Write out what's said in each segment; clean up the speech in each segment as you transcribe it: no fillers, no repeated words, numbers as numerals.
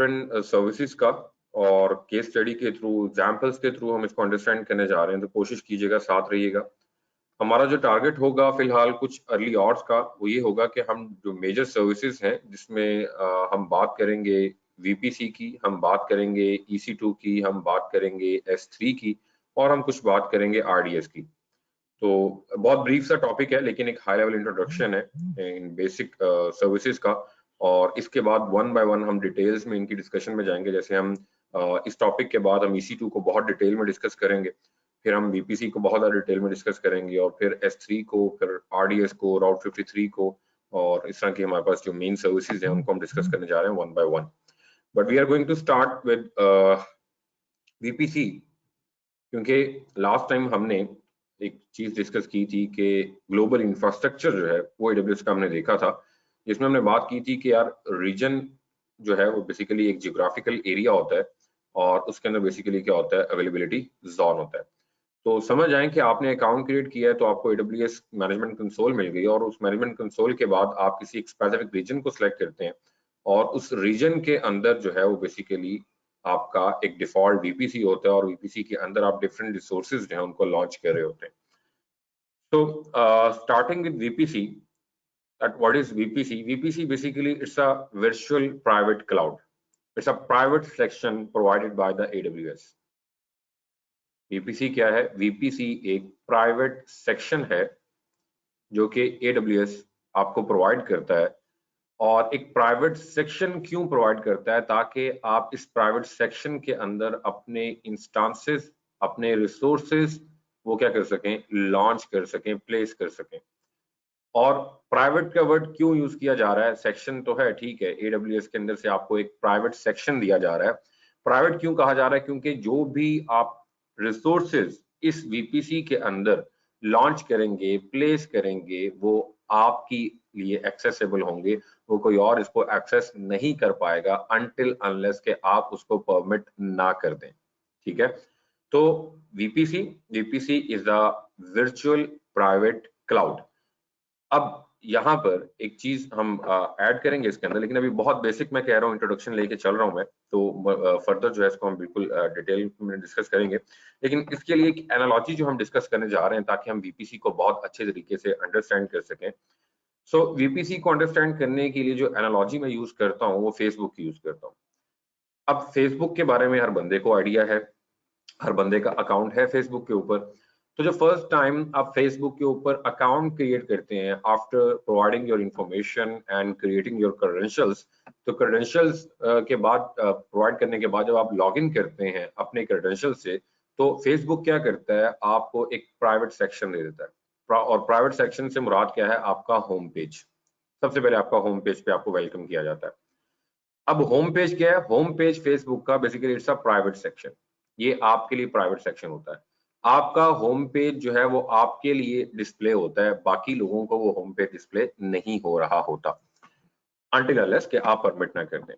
Different services का और case study के थ्रू, एग्जाम्पल्स के थ्रू हम इसको अंडरस्टैंड करने जा रहे हैं, तो कोशिश कीजिएगा, साथ रहिएगा। हमारा जो टारगेट होगा फिलहाल कुछ अर्ली आवर्स का, वो ये होगा कि हम जो मेजर सर्विसेज हैं जिसमें हम बात करेंगे वीपीसी की, हम बात करेंगे EC2 की, हम बात करेंगे S3 की, और हम कुछ बात करेंगे RDS की। तो बहुत ब्रीफ सा टॉपिक है, लेकिन एक हाई लेवल इंट्रोडक्शन है इन बेसिक सर्विसेज का। और इसके बाद वन बाय वन हम डिटेल्स में इनकी डिस्कशन में जाएंगे। जैसे हम इस टॉपिक के बाद हम EC2 को बहुत डिटेल में डिस्कस करेंगे, फिर हम VPC को बहुत ज़्यादा डिटेल में डिस्कस करेंगे, और फिर S3 को, फिर RDS को, राउट 53 को, और इस तरह की हमारे पास जो मेन सर्विसेज हैं उनको हम डिस्कस करने जा रहे हैं one by one. But we are going to start with VPC, क्योंकि लास्ट टाइम हमने एक चीज डिस्कस की थी कि ग्लोबल इंफ्रास्ट्रक्चर जो है वो AWS का हमने देखा था, जिसमें हमने बात की थी कि यार रीजन जो है वो बेसिकली एक जियोग्राफिकल एरिया होता है, और उसके अंदर बेसिकली क्या होता है, अवेलेबिलिटी जोन होता है। तो समझ आए कि आपने अकाउंट क्रिएट किया है तो आपको AWS मैनेजमेंट कंसोल मिल गई, और उस मैनेजमेंट कंसोल के बाद आप किसी एक स्पेसिफिक रीजन को सिलेक्ट करते हैं, और उस रीजन के अंदर जो है वो बेसिकली आपका एक डिफॉल्ट VPC होता है, और VPC के अंदर आप डिफरेंट रिसोर्सेज जो है उनको लॉन्च कर रहे होते हैं। So starting with VPC, that what is VPC? VPC basically it's a virtual private cloud. It's a private section provided by the AWS. VPC क्या है? VPC एक प्राइवेट सेक्शन है जो कि AWS आपको प्रोवाइड करता है। और एक प्राइवेट सेक्शन क्यों प्रोवाइड करता है? ताकि आप इस प्राइवेट सेक्शन के अंदर अपने इंस्टांसेस, अपने रिसोर्सेज वो क्या कर सकें, लॉन्च कर सकें, प्लेस कर सकें। और प्राइवेट का वर्ड क्यों यूज किया जा रहा है? सेक्शन तो है, ठीक है, AWS के अंदर से आपको एक प्राइवेट सेक्शन दिया जा रहा है। प्राइवेट क्यों कहा जा रहा है? क्योंकि जो भी आप रिसोर्सेज इस VPC के अंदर लॉन्च करेंगे, प्लेस करेंगे, वो आपकी लिए एक्सेसिबल होंगे, वो कोई और इसको एक्सेस नहीं कर पाएगा अनटिल अनलेस के आप उसको परमिट ना कर दें। ठीक है, तो VPC is the virtual private cloud. अब यहाँ पर एक चीज हम ऐड करेंगे इसके अंदर, लेकिन अभी बहुत बेसिक मैं कह रहा हूँ, इंट्रोडक्शन लेके चल रहा हूँ मैं, तो फर्दर जो है इसको हम बिल्कुल डिटेल में डिस्कस करेंगे। लेकिन इसके लिए एक एनालॉजी जो हम डिस्कस करने जा रहे हैं ताकि हम VPC को बहुत अच्छे तरीके से अंडरस्टैंड कर सकें। सो VPC को अंडरस्टैंड करने के लिए जो एनालॉजी मैं यूज करता हूँ वो फेसबुक की यूज करता हूँ। अब फेसबुक के बारे में हर बंदे को आइडिया है, हर बंदे का अकाउंट है फेसबुक के ऊपर। तो जो फर्स्ट टाइम आप फेसबुक के ऊपर अकाउंट क्रिएट करते हैं after providing your information and creating your credentials, तो क्रेडेंशियल्स के बाद प्रोवाइड करने के बाद जब आप लॉगिन करते हैं अपने क्रेडेंशियल से, तो फेसबुक क्या करता है, आपको एक प्राइवेट सेक्शन दे देता है। और प्राइवेट सेक्शन से मुराद क्या है? आपका होम पेज। सबसे पहले आपका होम पेज पे आपको वेलकम किया जाता है। अब होम पेज क्या है? होम पेज फेसबुक का basically it's a private section. ये आपके लिए प्राइवेट सेक्शन होता है। आपका होम पेज जो है वो आपके लिए डिस्प्ले होता है, बाकी लोगों को वो होम पेज डिस्प्ले नहीं हो रहा होता अनटिल अनलेस कि आप परमिट ना कर दें।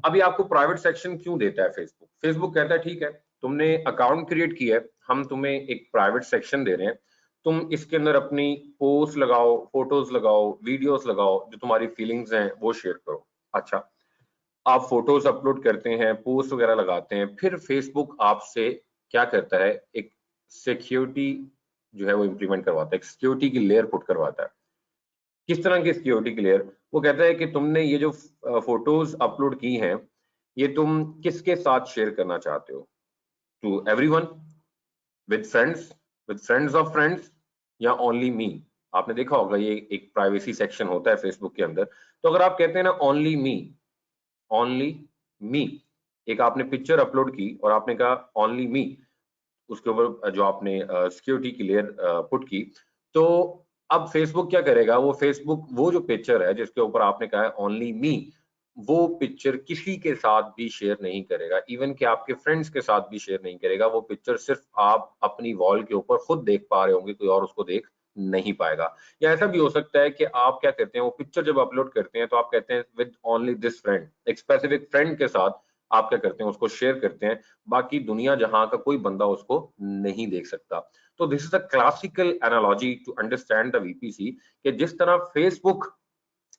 अभी आपको प्राइवेट सेक्शन क्यों देता है फेसबुक? फेसबुक कहता है ठीक है, तुमने अकाउंट क्रिएट किया है, हम तुम्हें एक प्राइवेट सेक्शन दे रहे हैं, तुम इसके अंदर अपनी पोस्ट लगाओ, फोटोज लगाओ, वीडियोस लगाओ, जो तुम्हारी फीलिंग्स हैं वो शेयर करो। अच्छा, आप फोटोज अपलोड करते हैं, पोस्ट वगैरह लगाते हैं, फिर फेसबुक आपसे क्या करता है, एक सिक्योरिटी जो है वो इंप्लीमेंट करवाता है, एक सिक्योरिटी की लेयर पुट करवाता है। किस तरह की सिक्योरिटी की लेयर? वो कहता है कि तुमने ये जो फोटोज अपलोड की हैं, ये तुम किसके साथ शेयर करना चाहते हो? To everyone, with friends of friends, या ओनली मी? आपने देखा होगा ये एक प्राइवेसी सेक्शन होता है फेसबुक के अंदर। तो अगर आप कहते हैं ना ओनली मी, एक आपने पिक्चर अपलोड की और आपने कहा ओनली मी, उसके ऊपर जो आपने सिक्योरिटी की लेयर पुट की, तो अब फेसबुक क्या करेगा? वो फेसबुक वो जो पिक्चर है जिसके ऊपर आपने कहा है ओनली मी, वो पिक्चर किसी के साथ भी शेयर नहीं करेगा, इवन कि आपके फ्रेंड्स के साथ भी शेयर नहीं करेगा। वो पिक्चर सिर्फ आप अपनी वॉल के ऊपर खुद देख पा रहे होंगे, कोई और उसको देख नहीं पाएगा। या ऐसा भी हो सकता है कि आप क्या करते हैं, वो पिक्चर जब अपलोड करते हैं तो आप कहते हैं विद ओनली दिस फ्रेंड, एक स्पेसिफिक फ्रेंड के साथ आप क्या करते हैं, उसको शेयर करते हैं, बाकी दुनिया जहां का कोई बंदा उसको नहीं देख सकता। तो this is a classical analogy to understand the VPC, कि जिस तरह फेसबुक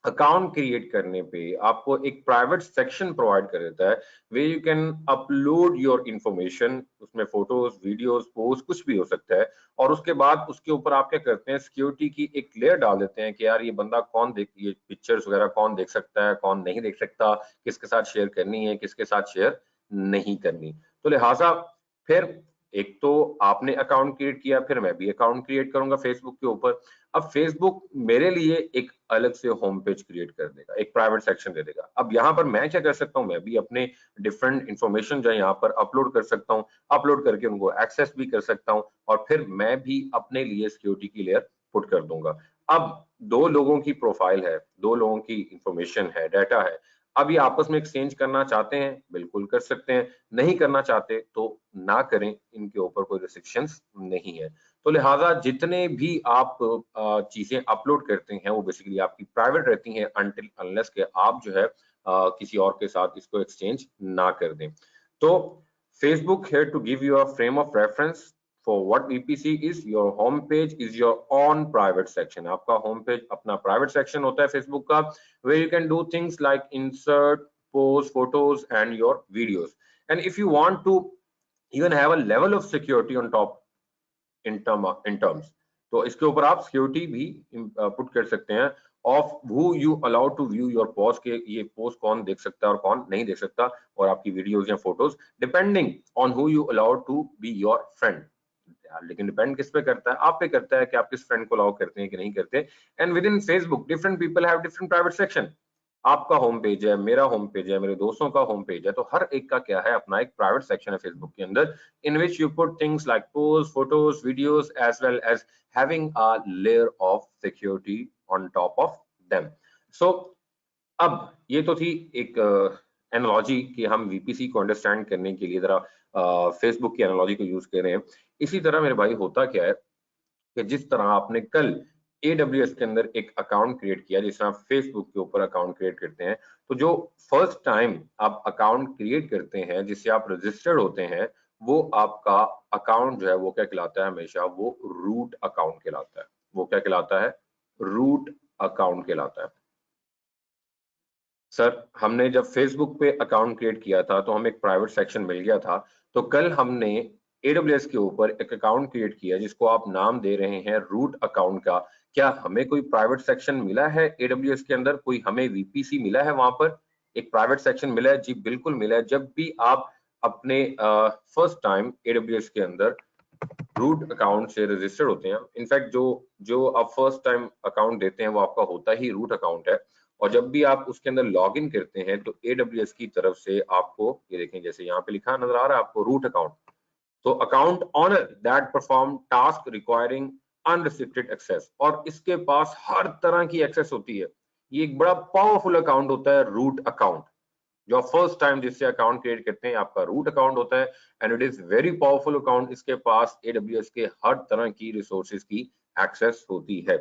अकाउंट क्रिएट करने पे आपको एक प्राइवेट सेक्शन प्रोवाइड कर देता है way you can upload your information, उसमें फोटोज, वीडियोस, पोस्ट कुछ भी हो सकता है। और उसके बाद उसके ऊपर आप क्या करते हैं, सिक्योरिटी की एक लेयर डाल देते हैं कि यार ये बंदा कौन देख, ये पिक्चर्स वगैरह कौन देख सकता है, कौन नहीं देख सकता, किसके साथ शेयर करनी है, किसके साथ शेयर नहीं करनी। तो लिहाजा फिर एक तो आपने अकाउंट क्रिएट किया, फिर मैं भी अकाउंट क्रिएट करूंगा फेसबुक के ऊपर। अब फेसबुक मेरे लिए एक अलग से होम पेज क्रिएट कर देगा, एक प्राइवेट सेक्शन दे देगा। अब यहाँ पर मैं क्या कर सकता हूँ, मैं भी अपने डिफरेंट इंफॉर्मेशन जो है यहाँ पर अपलोड कर सकता हूँ, अपलोड करके उनको एक्सेस भी कर सकता हूँ, और फिर मैं भी अपने लिए सिक्योरिटी की लेयर पुट कर दूंगा। अब दो लोगों की प्रोफाइल है, दो लोगों की इंफॉर्मेशन है, डाटा है। अब ये आपस में एक्सचेंज करना चाहते हैं, बिल्कुल कर सकते हैं, नहीं करना चाहते तो ना करें, इनके ऊपर कोई रिस्ट्रिक्शंस नहीं है। तो लिहाजा जितने भी आप चीजें अपलोड करते हैं वो बेसिकली आपकी प्राइवेट रहती हैं अनटिल अनलेस के आप जो है किसी और के साथ इसको एक्सचेंज ना कर दें। तो Facebook here to give you a frame of reference for what VPC is. Your home page is your own private section. आपका home page अपना private section होता है Facebook का, where you can do things like insert, post photos and your videos. And if you want to even have a level of security on top in terms, तो इसके ऊपर आप security भी put कर सकते हैं of who you allowed to view your post, के ये पोस्ट कौन देख सकता है और कौन नहीं देख सकता, और आपकी वीडियोस या photos depending on who you allowed to be your friend. लेकिन डिपेंड किस पे करता है, आप पे करता है कि आप किस फ्रेंड को अलाउ करते हैं कि नहीं करते। And with in Facebook different people have different private section. आपका होम पेज है, मेरा होम पेज है, मेरे दोस्तों का होम पेज है, तो हर एक का क्या है अपना एक प्राइवेट सेक्शन है फेसबुक के अंदर, in which you put things like posts, photos, videos, as well as having a layer of security on top of them. So अब ये तो थी एक एनालॉजी कि हम वीपीसी को अंडरस्टैंड करने के लिए जरा फेसबुक की एनालॉजी को यूज कर रहे हैं। इसी तरह मेरे भाई होता क्या है कि जिस तरह आपने कल AWS के अंदर एक अकाउंट क्रिएट किया, जिस तरह फेसबुक के ऊपर अकाउंट क्रिएट करते हैं, तो जो फर्स्ट टाइम आप अकाउंट क्रिएट करते हैं जिससे आप रजिस्टर्ड होते हैं, वो आपका अकाउंट जो है वो क्या कहलाता है, हमेशा वो रूट अकाउंट कहलाता है। वो क्या कहलाता है, रूट अकाउंट कहलाता है। सर हमने जब फेसबुक पे अकाउंट क्रिएट किया था तो हमें एक प्राइवेट सेक्शन मिल गया था, तो कल हमने AWS के ऊपर एक अकाउंट क्रिएट किया जिसको आप नाम दे रहे हैं रूट अकाउंट का। क्या हमें कोई प्राइवेट सेक्शन मिला है AWS के अंदर, कोई हमें VPC मिला है, वहां पर एक प्राइवेट सेक्शन मिला है? जी बिल्कुल मिला है। जब भी आप अपने फर्स्ट टाइम AWS के अंदर रूट अकाउंट से रजिस्टर्ड होते हैं, इनफैक्ट जो जो आप फर्स्ट टाइम अकाउंट देते हैं वो आपका होता ही रूट अकाउंट है, और जब भी आप उसके अंदर लॉग इन करते हैं तो AWS की तरफ से आपको ये देखें, जैसे यहाँ पे लिखा नजर आ रहा है आपको रूट अकाउंट, तो account owner that perform task requiring unrestricted access, और इसके पास हर तरह की एक्सेस होती है। ये एक बड़ा पावरफुल अकाउंट होता है रूट अकाउंट। जो फर्स्ट टाइम जिससे अकाउंट क्रिएट करते हैं आपका रूट अकाउंट होता है, and it is very powerful account. इसके पास AWS के हर तरह की रिसोर्सेज की एक्सेस होती है।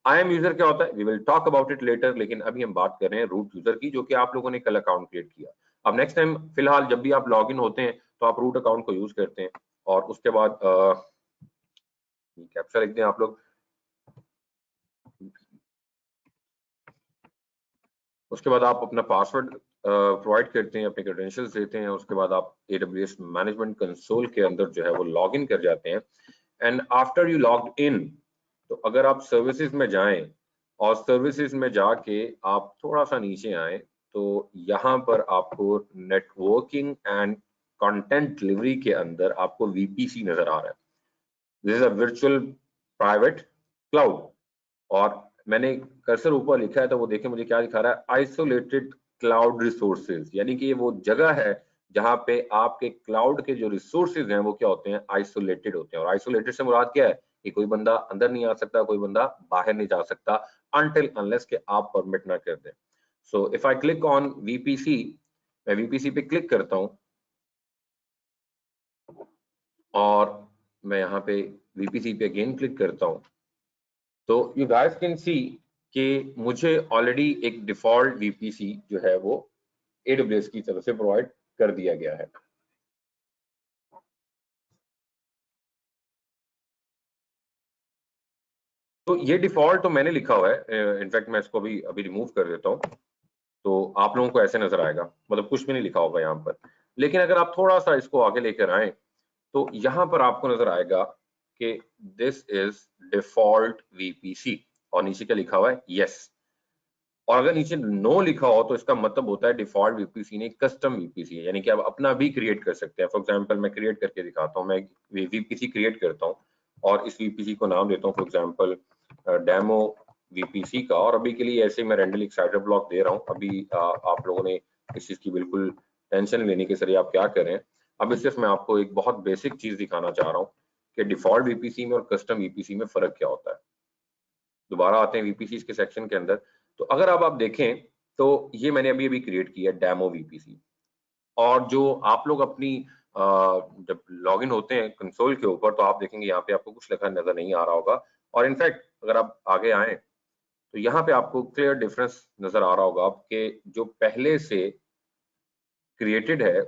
आई एम यूजर क्या होता है, we will talk about it later, लेकिन अभी हम बात कर रहे हैं रूट यूजर की, जो कि आप लोगों ने कल अकाउंट क्रिएट किया। अब नेक्स्ट टाइम फिलहाल जब भी आप लॉग इन होते हैं तो आप रूट अकाउंट को यूज करते हैं, और उसके बाद कैप्चा लिख दें आप लोग, उसके बाद आप अपना पासवर्ड प्रोवाइड करते हैं, अपने क्रेडेंशियल्स देते हैं, उसके बाद आप AWS मैनेजमेंट कंसोल के अंदर जो है वो लॉग इन कर जाते हैं। And after you logged in, तो अगर आप सर्विसेज में जाएं और सर्विसेज में जाके आप थोड़ा सा नीचे आए, तो यहाँ पर आपको नेटवर्किंग एंड कंटेंट डिलीवरी के अंदर आपको VPC नजर आ रहा है। This is a virtual private cloud, और मैंने कर्सर ऊपर लिखा है तो वो देखें मुझे क्या दिखा रहा है, आइसोलेटेड क्लाउड रिसोर्सेज, यानी कि ये वो जगह है जहां पे आपके क्लाउड के जो रिसोर्सेज हैं वो क्या होते हैं, आइसोलेटेड होते हैं। और आइसोलेटेड से मुराद क्या है कि कोई बंदा अंदर नहीं आ सकता, कोई बंदा बाहर नहीं जा सकता अनटिल अनलेस के आप परमिट ना कर दें। So if I click on VPC, मैं VPC पे क्लिक करता हूं और मैं यहाँ पे VPC पे अगेन क्लिक करता हूं, तो यू गाइस कैन सी कि मुझे ऑलरेडी एक डिफॉल्ट VPC जो है वो AWS की तरफ से प्रोवाइड कर दिया गया है। तो ये डिफॉल्ट तो मैंने लिखा हुआ है, इनफैक्ट मैं इसको अभी रिमूव कर देता हूँ, तो आप लोगों को ऐसे नजर आएगा, मतलब कुछ भी नहीं लिखा होगा यहाँ पर। लेकिन अगर आप थोड़ा सा इसको आगे लेकर आए तो यहाँ पर आपको नजर आएगा कि दिस इज डिफॉल्ट वीपीसी, और नीचे क्या लिखा हुआ है, यस। और अगर नीचे नो लिखा हो तो इसका मतलब होता है डिफॉल्ट वीपीसी नहीं, कस्टम वीपीसी है, यानी कि आप अपना भी क्रिएट कर सकते हैं। फॉर एग्जांपल मैं क्रिएट करके दिखाता हूँ, मैं वीपीसी क्रिएट करता हूँ और इस वीपीसी को नाम देता हूँ फॉर एग्जांपल डेमो वीपीसी का, और अभी के लिए ऐसे मैं रैंडमली एक्साइटर ब्लॉक दे रहा हूँ। अभी आप लोगों ने इस चीज की बिल्कुल टेंशन लेने के सर आप क्या करें, अब सिर्फ मैं आपको एक बहुत बेसिक चीज दिखाना चाह रहा हूँ कि डिफॉल्ट वीपीसी में और कस्टम वीपीसी में फर्क क्या होता है। दोबारा आते हैं वीपीसी के सेक्शन के अंदर। तो अगर अब आप देखें तो ये मैंने अभी अभी क्रिएट किया है डेमो वीपीसी, और जो आप लोग अपनी जब लॉगिन होते हैं कंसोल के ऊपर तो आप देखेंगे यहाँ पे आपको कुछ लिखा नजर नहीं आ रहा होगा। और इनफैक्ट अगर आप आगे आए तो यहाँ पे आपको क्लियर डिफरेंस नजर आ रहा होगा आपके, जो पहले से क्रिएटेड है,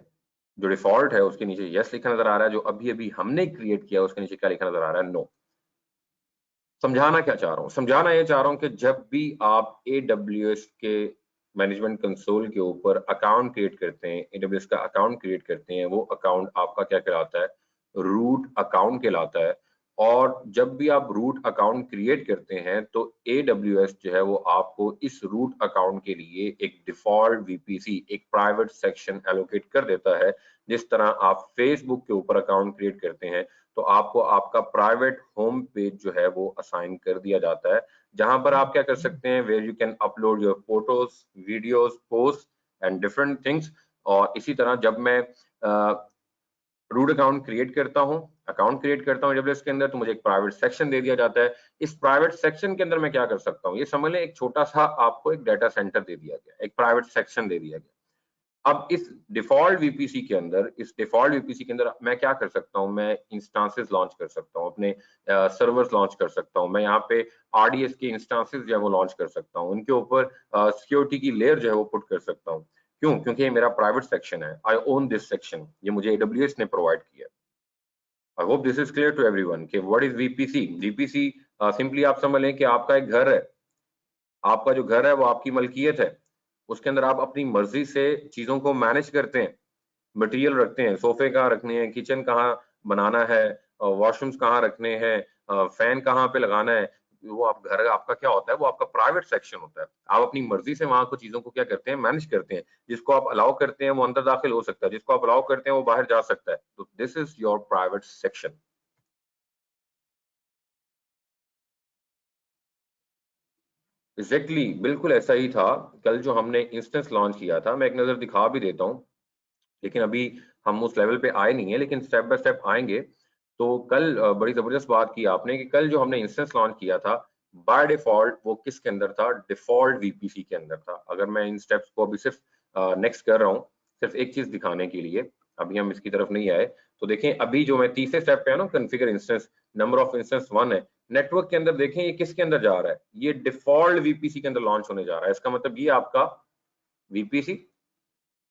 जो डिफॉल्ट है उसके नीचे यस लिखा नजर आ रहा है, जो अभी अभी हमने क्रिएट किया उसके नीचे क्या लिखा नजर आ रहा है, नो। समझाना क्या चाह रहा हूँ, समझाना ये चाह रहा हूँ कि जब भी आप AWS के मैनेजमेंट कंसोल के ऊपर अकाउंट क्रिएट करते हैं, AWS का अकाउंट क्रिएट करते हैं, वो अकाउंट आपका क्या कहलाता है, रूट अकाउंट कहलाता है। और जब भी आप रूट अकाउंट क्रिएट करते हैं तो AWS जो है वो आपको इस रूट अकाउंट के लिए एक डिफॉल्ट VPC, एक प्राइवेट सेक्शन एलोकेट कर देता है। जिस तरह आप फेसबुक के ऊपर अकाउंट क्रिएट करते हैं तो आपको आपका प्राइवेट होम पेज जो है वो असाइन कर दिया जाता है, जहां पर आप क्या कर सकते हैं, where you can upload your photos, videos, post and different things. और इसी तरह जब मैं रूट अकाउंट क्रिएट करता हूं, अकाउंट क्रिएट करता हूं AWS के अंदर, तो मुझे एक प्राइवेट सेक्शन दे दिया जाता है। इस प्राइवेट सेक्शन के अंदर मैं क्या कर सकता हूं, ये समझ लें एक छोटा सा आपको एक डाटा सेंटर दे दिया गया, एक प्राइवेट सेक्शन दे दिया गया। अब इस डिफॉल्ट वीपीसी के अंदर, इस डिफॉल्ट वीपीसी के अंदर मैं क्या कर सकता हूं, मैं इंस्टांसेस लॉन्च कर सकता हूं, अपने सर्वर्स लॉन्च कर सकता हूं, मैं यहाँ पे RDS के इंस्टांसेस जो है वो लॉन्च कर सकता हूं, उनके ऊपर सिक्योरिटी की लेयर जो है वो पुट कर सकता हूं। क्यों? क्योंकि ये मेरा प्राइवेट सेक्शन है, आई ओन दिस सेक्शन, ये मुझे AWS ने प्रोवाइड किया। I hope this is clear to everyone कि what is VPC. VPC simply आप समझ लें कि आपका एक घर है, आपका जो घर है वो आपकी मलकियत है, उसके अंदर आप अपनी मर्जी से चीजों को मैनेज करते हैं, मटेरियल रखते हैं, सोफे कहाँ रखने हैं, किचन कहाँ बनाना है, वॉशरूम्स कहाँ रखने हैं, फैन कहाँ पे लगाना है। वो आप घर आपका क्या होता है, वो आपका प्राइवेट सेक्शन होता है। आप अपनी मर्जी से वहां को चीजों को क्या करते हैं, मैनेज करते हैं। जिसको आप अलाउ करते हैं वो अंदर दाखिल हो सकता है, जिसको आप अलाउ करते हैं वो बाहर जा सकता है। तो this is your private section. Exactly बिल्कुल ऐसा ही था। कल जो हमने इंस्टेंस लॉन्च किया था, मैं एक नजर दिखा भी देता हूँ, लेकिन अभी हम उस लेवल पे आए नहीं है, लेकिन स्टेप बाय स्टेप आएंगे। तो कल बड़ी जबरदस्त बात की आपने कि कल जो हमने इंस्टेंस लॉन्च किया था, बाय डिफॉल्ट वो किसके अंदर था, डिफॉल्ट VPC के अंदर था। अगर मैं इन स्टेप्स को अभी सिर्फ नेक्स्ट कर रहा हूँ, सिर्फ एक चीज दिखाने के लिए, अभी हम इसकी तरफ नहीं आए। तो देखें अभी जो मैं तीसरे स्टेप पे है ना, configure instance, number of instance 1 है। नेटवर्क के अंदर देखें ये किसके अंदर जा रहा है, ये डिफॉल्ट VPC के अंदर लॉन्च होने जा रहा है। इसका मतलब ये आपका VPC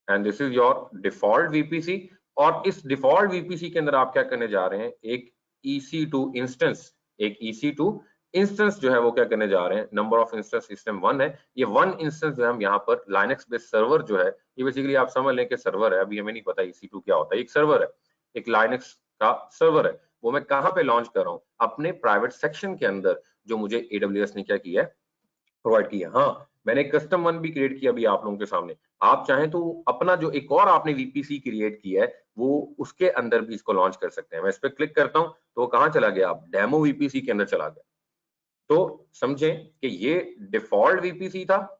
and this is your default VPC। और इस डिफॉल्ट VPC के अंदर आप क्या करने जा रहे हैं, एक EC2 इंस्टेंस, एक EC2 इंस्टेंस जो है वो क्या करने जा रहे हैं, नंबर ऑफ इंस्टेंस सिस्टम 1 है, ये 1 इंस्टेंस जो है हम यहाँ पर लाइनक्स बेस्ड सर्वर जो है, ये बेसिकली आप समझ लें कि सर्वर है। अभी हमें नहीं पता EC2 क्या होता है, एक सर्वर है, एक लाइनक्स का सर्वर है। वो मैं कहाँ पे लॉन्च कर रहा हूँ, अपने प्राइवेट सेक्शन के अंदर, जो मुझे AWS ने क्या किया है, प्रोवाइड किया। हाँ, मैंने एक कस्टम वन भी क्रिएट किया अभी आप लोगों के सामने। आप चाहें तो अपना जो एक और आपने VPC क्रिएट किया है वो उसके अंदर भी इसको लॉन्च कर सकते हैं। मैं इस पर क्लिक करता हूं तो वो कहां चला गया, आप डेमो VPC के अंदर चला गया। तो समझें कि ये डिफॉल्ट VPC था,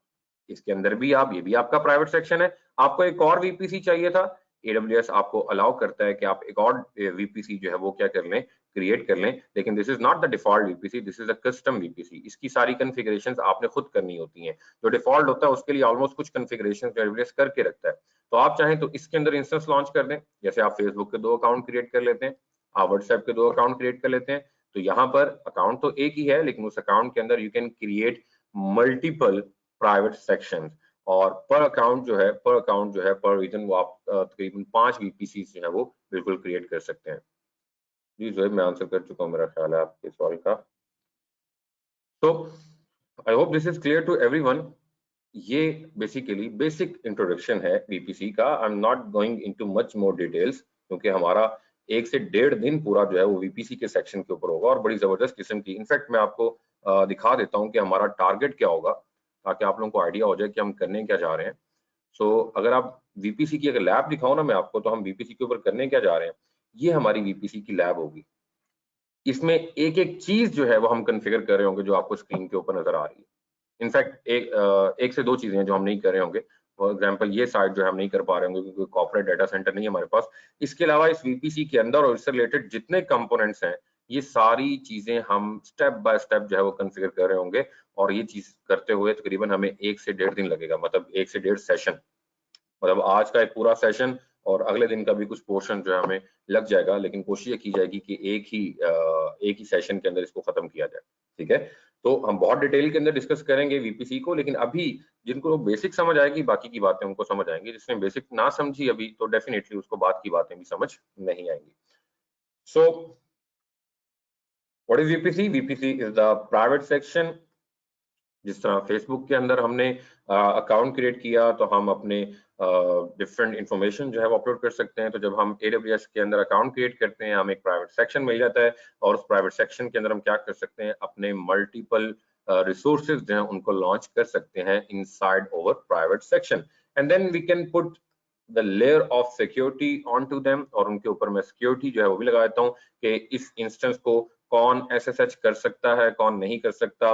इसके अंदर भी आप, ये भी आपका प्राइवेट सेक्शन है। आपको एक और VPC चाहिए था, AWS आपको अलाउ करता है कि आप एक और VPC जो है वो क्या कर लें, क्रिएट कर लें। लेकिन this is not the default VPC, this is a custom VPC। इसकी सारी कॉन्फ़िगरेशंस आपने खुद करनी होती हैं। जो डिफॉल्ट होता है उसके लिए ऑलमोस्ट कुछ कॉन्फ़िगरेशंस AWS करके रखता है। तो आप चाहें तो इसके अंदर इंस्टेंस लॉन्च कर दें, जैसे आप फेसबुक के 2 अकाउंट क्रिएट कर लेते हैं, आप व्हाट्सएप के 2 अकाउंट क्रिएट कर लेते हैं। तो यहाँ पर अकाउंट तो एक ही है, लेकिन उस अकाउंट के अंदर you can create multiple private section. और पर अकाउंट जो है पर रीजन वो आप तकरीबन 5 VPC जो है वो बिल्कुल क्रिएट कर सकते हैं। जी जोएब, मैं आंसर कर चुका हूँ, मेरा ख्याल है आपके सवाल का। तो I hope this is clear to everyone. ये बेसिकली बेसिक इंट्रोडक्शन है वीपीसी का। I am not going into much more details, क्योंकि हमारा 1 से 1.5 दिन पूरा जो है वो वीपीसी के सेक्शन के ऊपर होगा और बड़ी जबरदस्त किस्म की। इनफैक्ट मैं आपको दिखा देता हूं कि हमारा टारगेट क्या होगा, ताकि आप लोगों को आइडिया हो जाए कि हम करने क्या जा रहे हैं। सो अगर आप वीपीसी की अगर लैब दिखाओ ना मैं आपको, तो हम वीपीसी के ऊपर करने क्या जा रहे हैं, ये हमारी वीपीसी की लैब होगी। इसमें एक एक चीज जो है वो हम कन्फिगर कर रहे होंगे, जो आपको स्क्रीन के ऊपर नजर आ रही है। इनफैक्ट एक से दो चीजें हैं जो हम नहीं कर रहे होंगे। फॉर एग्जांपल ये साइट जो है हम नहीं कर पा रहे होंगे क्योंकि कॉर्पोरेट डाटा सेंटर नहीं है हमारे पास। इसके अलावा इस वीपीसी के अंदर और इससे रिलेटेड जितने कंपोनेंट्स हैं, ये सारी चीजें हम स्टेप बाय स्टेप जो है वो कन्फिगर कर रहे होंगे। और ये चीज करते हुए तकरीबन हमें 1 से 1.5 दिन लगेगा, मतलब 1 से 1.5 सेशन। मतलब आज का एक पूरा सेशन और अगले दिन का भी कुछ पोर्शन जो है हमें लग जाएगा, लेकिन कोशिश ये की जाएगी कि एक ही सेशन के अंदर इसको खत्म किया जाए। ठीक है, तो हम बहुत डिटेल के अंदर डिस्कस करेंगे वीपीसी को, लेकिन अभी जिनको बेसिक समझ आएगी बाकी की बातें उनको समझ आएंगी। जिसने बेसिक ना समझी अभी, तो डेफिनेटली उसको बाद की बातें भी समझ नहीं आएंगी। So what is VPC? VPC is the private section. जिस तरह फेसबुक के अंदर हमने अकाउंट क्रिएट किया तो हम अपने डिफरेंट इंफॉर्मेशन जो है वो अपलोड कर सकते हैं। तो जब हम AWS के अंदर अकाउंट क्रिएट करते हैं, हमें एक प्राइवेट सेक्शन मिल जाता है और उस प्राइवेट सेक्शन के अंदर हम क्या कर सकते हैं, अपने मल्टीपल रिसोर्सेज जो है उनको लॉन्च कर सकते हैं inside over private section. And then we can put the layer of security on to them, और उनके ऊपर मैं सिक्योरिटी जो है वो भी लगा देता हूँ कि इस इंस्टेंस को कौन SSH कर सकता है, कौन नहीं कर सकता।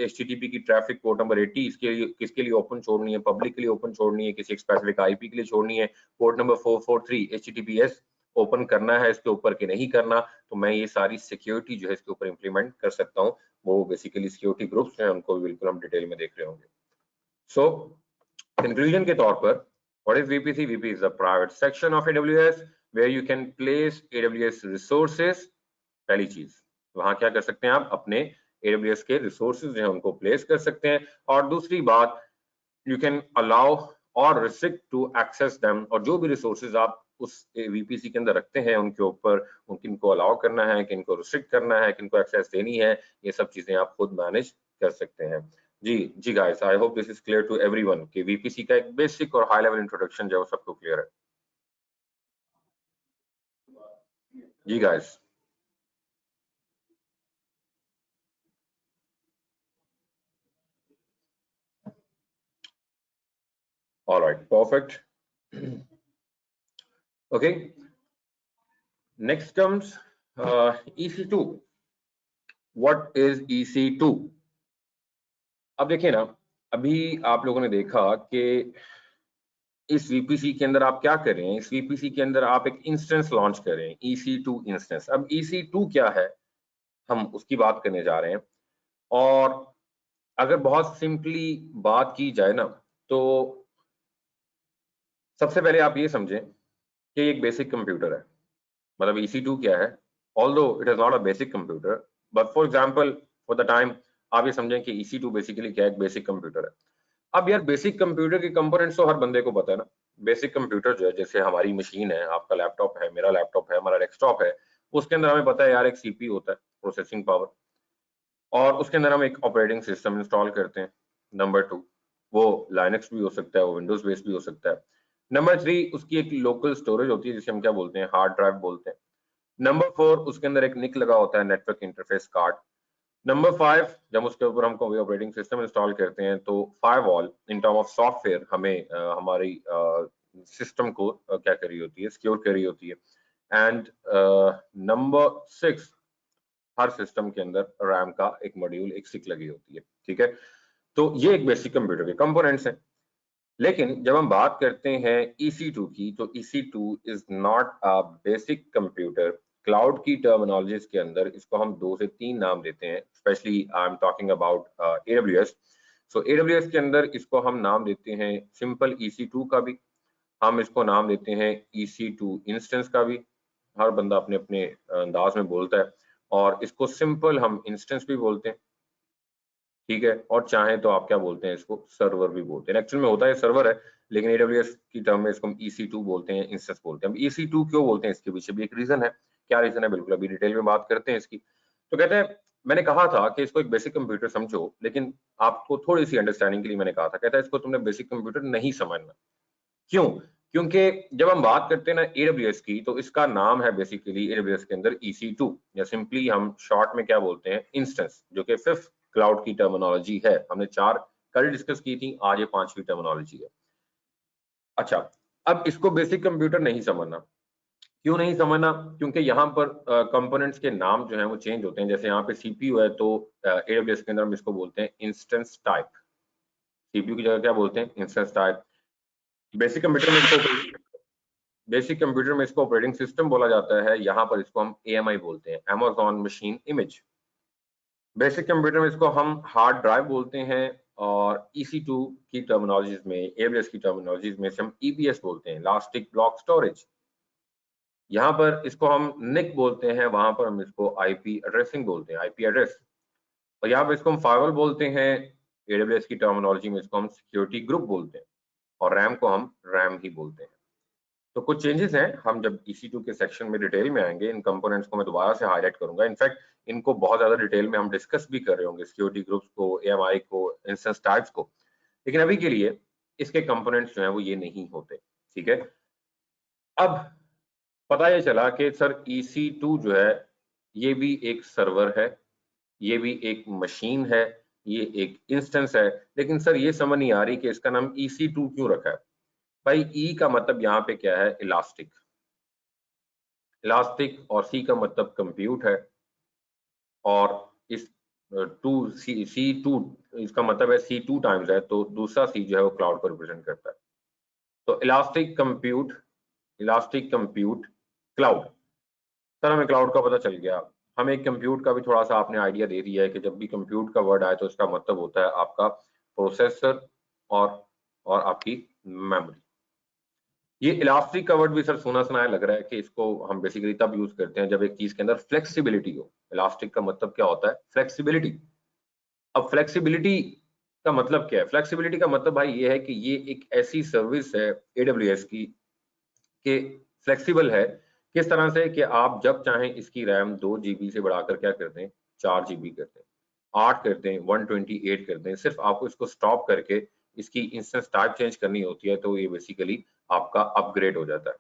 HTTP की ट्रैफिक पोर्ट नंबर 80 इसके लिए किसके लिए ओपन छोड़नी है, पब्लिक के लिए ओपन छोड़नी है, किसी स्पेसिफिक IP के लिए छोड़नी है, पोर्ट नंबर 443 HTTPS ओपन करना है इसके ऊपर कि नहीं करना। तो मैं ये सारी सिक्योरिटी जो है इसके ऊपर इंप्लीमेंट कर सकता हूँ। वो बेसिकली सिक्योरिटी ग्रुप्स हैं, उनको बिल्कुल हम डिटेल में देख रहे होंगे। सो कंक्लूजन के तौर पर, what is VPC? VPC is a private section of AWS where you can place AWS resources। पहली चीज, वहां क्या कर सकते हैं आप, अपने AWS के रिसोर्सेज जो है उनको प्लेस कर सकते हैं। और दूसरी बात, यू कैन अलाउ और रिस्ट्रिक्ट टू एक्सेस देम, और जो भी रिसोर्सेज आप उस VPC के अंदर रखते हैं उनके ऊपर किनको अलाउ करना है, किनको रिस्ट्रिक्ट करना है, किनको एक्सेस देनी है, ये सब चीजें आप खुद मैनेज कर सकते हैं। जी guys, I hope this is clear to everyone कि VPC का एक बेसिक और हाई लेवल इंट्रोडक्शन जो है सबको क्लियर है। जी guys, all right, perfect. Okay, next comes EC2. What is EC2? अब देखिए ना, अभी आप लोगों ने देखा कि इस VPC के अंदर आप क्या कर रहे हैं, इस VPC के अंदर आप एक इंस्टेंस लॉन्च कर रहे हैं, EC2 इंस्टेंस। अब EC2 क्या है, हम उसकी बात करने जा रहे हैं। और अगर बहुत सिंपली बात की जाए ना, तो सबसे पहले आप ये समझें कि एक बेसिक कंप्यूटर है। मतलब EC2 क्या है, although it is not a basic computer, but for example for the time आप ये समझें कि EC2 बेसिकली क्या है, एक बेसिक कंप्यूटर है। अब यार बेसिक कंप्यूटर के कंपोनेंट्स तो हर बंदे को पता है ना। बेसिक कंप्यूटर जो है, जैसे हमारी मशीन है, आपका लैपटॉप है, मेरा लैपटॉप है, हमारा डेस्कटॉप है, उसके अंदर हमें पता है यार एक CPU होता है, प्रोसेसिंग पावर, और उसके अंदर हम एक ऑपरेटिंग सिस्टम इंस्टॉल करते हैं। नंबर 2, वो लाइनक्स भी हो सकता है, वो विंडोज बेस्ड भी हो सकता है। नंबर 3, उसकी एक लोकल स्टोरेज होती है जिसे हम क्या बोलते हैं, हार्ड ड्राइव बोलते हैं। नंबर 4, उसके अंदर एक निक लगा होता है, नेटवर्क इंटरफेस कार्ड। नंबर 5, जब उसके ऊपर हम कोई ऑपरेटिंग सिस्टम इंस्टॉल करते हैं तो firewall in term of software हमें हमारी सिस्टम को क्या करी होती है, सिक्योर करी होती है। एंड नंबर 6, हर सिस्टम के अंदर रैम का एक मॉड्यूल, एक स्टिक लगी होती है। ठीक है, तो ये एक बेसिक कंप्यूटर के कंपोनेंट्स हैं। लेकिन जब हम बात करते हैं EC2 की, तो EC2 is not a basic computer. Cloud की टर्मिनोलॉजीज के अंदर इसको हम 2 से 3 नाम देते हैं, specially I am talking about AWS। So AWS के अंदर इसको हम नाम देते हैं सिंपल EC2 का भी, हम इसको नाम देते हैं EC2 इंस्टेंस का भी। हर बंदा अपने अपने अंदाज में बोलता है, और इसको सिंपल हम इंस्टेंस भी बोलते हैं। ठीक है, और चाहे तो आप क्या बोलते हैं, इसको सर्वर भी बोलते हैं। एक्चुअल में होता है सर्वर है, लेकिन AWS की टर्म में इसको हम EC2 बोलते हैं, इंस्टेंस बोलते हैं। अब EC2 क्यों बोलते हैं, इसके पीछे भी एक रीजन है। क्या रीजन है, बिल्कुल अभी डिटेल में बात करते हैं इसकी। तो कहते हैं मैंने कहा था कि इसको एक बेसिक कंप्यूटर समझो, लेकिन आपको थोड़ी सी अंडरस्टैंडिंग के लिए मैंने कहा था, कहता है इसको तुमने बेसिक कंप्यूटर नहीं समझना। क्यों? क्योंकि जब हम बात करते हैं ना AWS की, तो इसका नाम है बेसिकली AWS के अंदर EC2, या सिंपली हम शॉर्ट में क्या बोलते हैं, इंस्टेंस, जो कि 5th क्लाउड की टर्मिनोलॉजी है। हमने 4 कल डिस्कस की थी, आज ये 5वीं टर्मिनोलॉजी है। अच्छा, अब इसको बेसिक कंप्यूटर नहीं समझना। क्यों नहीं समझना? क्योंकि यहाँ पर कंपोनेंट्स के नाम जो है वो चेंज होते हैं। जैसे यहाँ पे CPU है, तो AWS के अंदर हम इसको बोलते हैं इंस्टेंस टाइप। CPU की जगह क्या बोलते हैं, इंस्टेंस टाइप। बेसिक कंप्यूटर में इसको ऑपरेटिंग सिस्टम बोला जाता है। यहाँ पर इसको हम AMI बोलते हैं, Amazon machine image. Basic computer में इसको हम हार्ड ड्राइव बोलते हैं, और EC2 की टर्मिनोलॉजीज में, AWS की टर्मिनोलॉजीज में से हम EBS बोलते हैं, इलास्टिक ब्लॉक स्टोरेज। यहाँ पर इसको हम NIC बोलते हैं, वहां पर हम इसको IP एड्रेसिंग बोलते हैं, IP एड्रेस। और यहाँ पर इसको हम फायरवॉल बोलते हैं, AWS की टर्मिनोलॉजी में इसको हम सिक्योरिटी ग्रुप बोलते हैं, और रैम को हम रैम ही बोलते हैं। तो कुछ चेंजेस हैं, हम जब EC2 के सेक्शन में डिटेल में आएंगे, इन कंपोनेंट्स को मैं दोबारा से हाईलाइट करूंगा। इनफैक्ट इनको बहुत ज्यादा डिटेल में हम डिस्कस भी कर रहे होंगे, सिक्योरिटी ग्रुप्स को, AMI को, इंस्टेंस टाइप्स को। लेकिन अभी के लिए इसके कंपोनेंट्स जो है वो ये नहीं होते, ठीक है। अब पता ये चला कि सर EC2 जो है ये भी एक सर्वर है, ये भी एक मशीन है, ये एक इंस्टेंस है, लेकिन सर ये समझ नहीं आ रही कि इसका नाम EC2 क्यों रखा है। भाई ई का मतलब यहाँ पे क्या है, इलास्टिक। इलास्टिक और सी का मतलब कंप्यूट है, और इस C2 इसका मतलब है C2 टाइम्स है, तो दूसरा C जो है वो क्लाउड को रिप्रेजेंट करता है। तो इलास्टिक कंप्यूट क्लाउड। सर हमें क्लाउड का पता चल गया, हमें कंप्यूट का भी थोड़ा सा आपने आइडिया दे दिया है कि जब भी कंप्यूट का वर्ड आए तो इसका मतलब होता है आपका प्रोसेसर और आपकी मेमोरी। ये इलास्टिक का वर्ड भी सर सुना सुनाया लग रहा है कि इसको हम बेसिकली तब यूज करते हैं जब एक चीज के अंदर फ्लेक्सिबिलिटी हो। इलास्टिक का मतलब क्या होता है, फ्लेक्सिबिलिटी। अब फ्लेक्सिबिलिटी का मतलब क्या है? फ्लेक्सिबिलिटी का मतलब भाई ये है कि ये एक ऐसी सर्विस है AWS की कि फ्लेक्सिबल है। किस तरह से कि आप जब चाहें इसकी रैम 2 GB से बढ़ाकर क्या कर दें, 4 GB कर दें, 8 कर दें, 128 कर दें। सिर्फ आपको इसको स्टॉप करके इसकी इंस्टेंस टाइप चेंज करनी होती है, तो ये बेसिकली आपका अपग्रेड हो जाता है।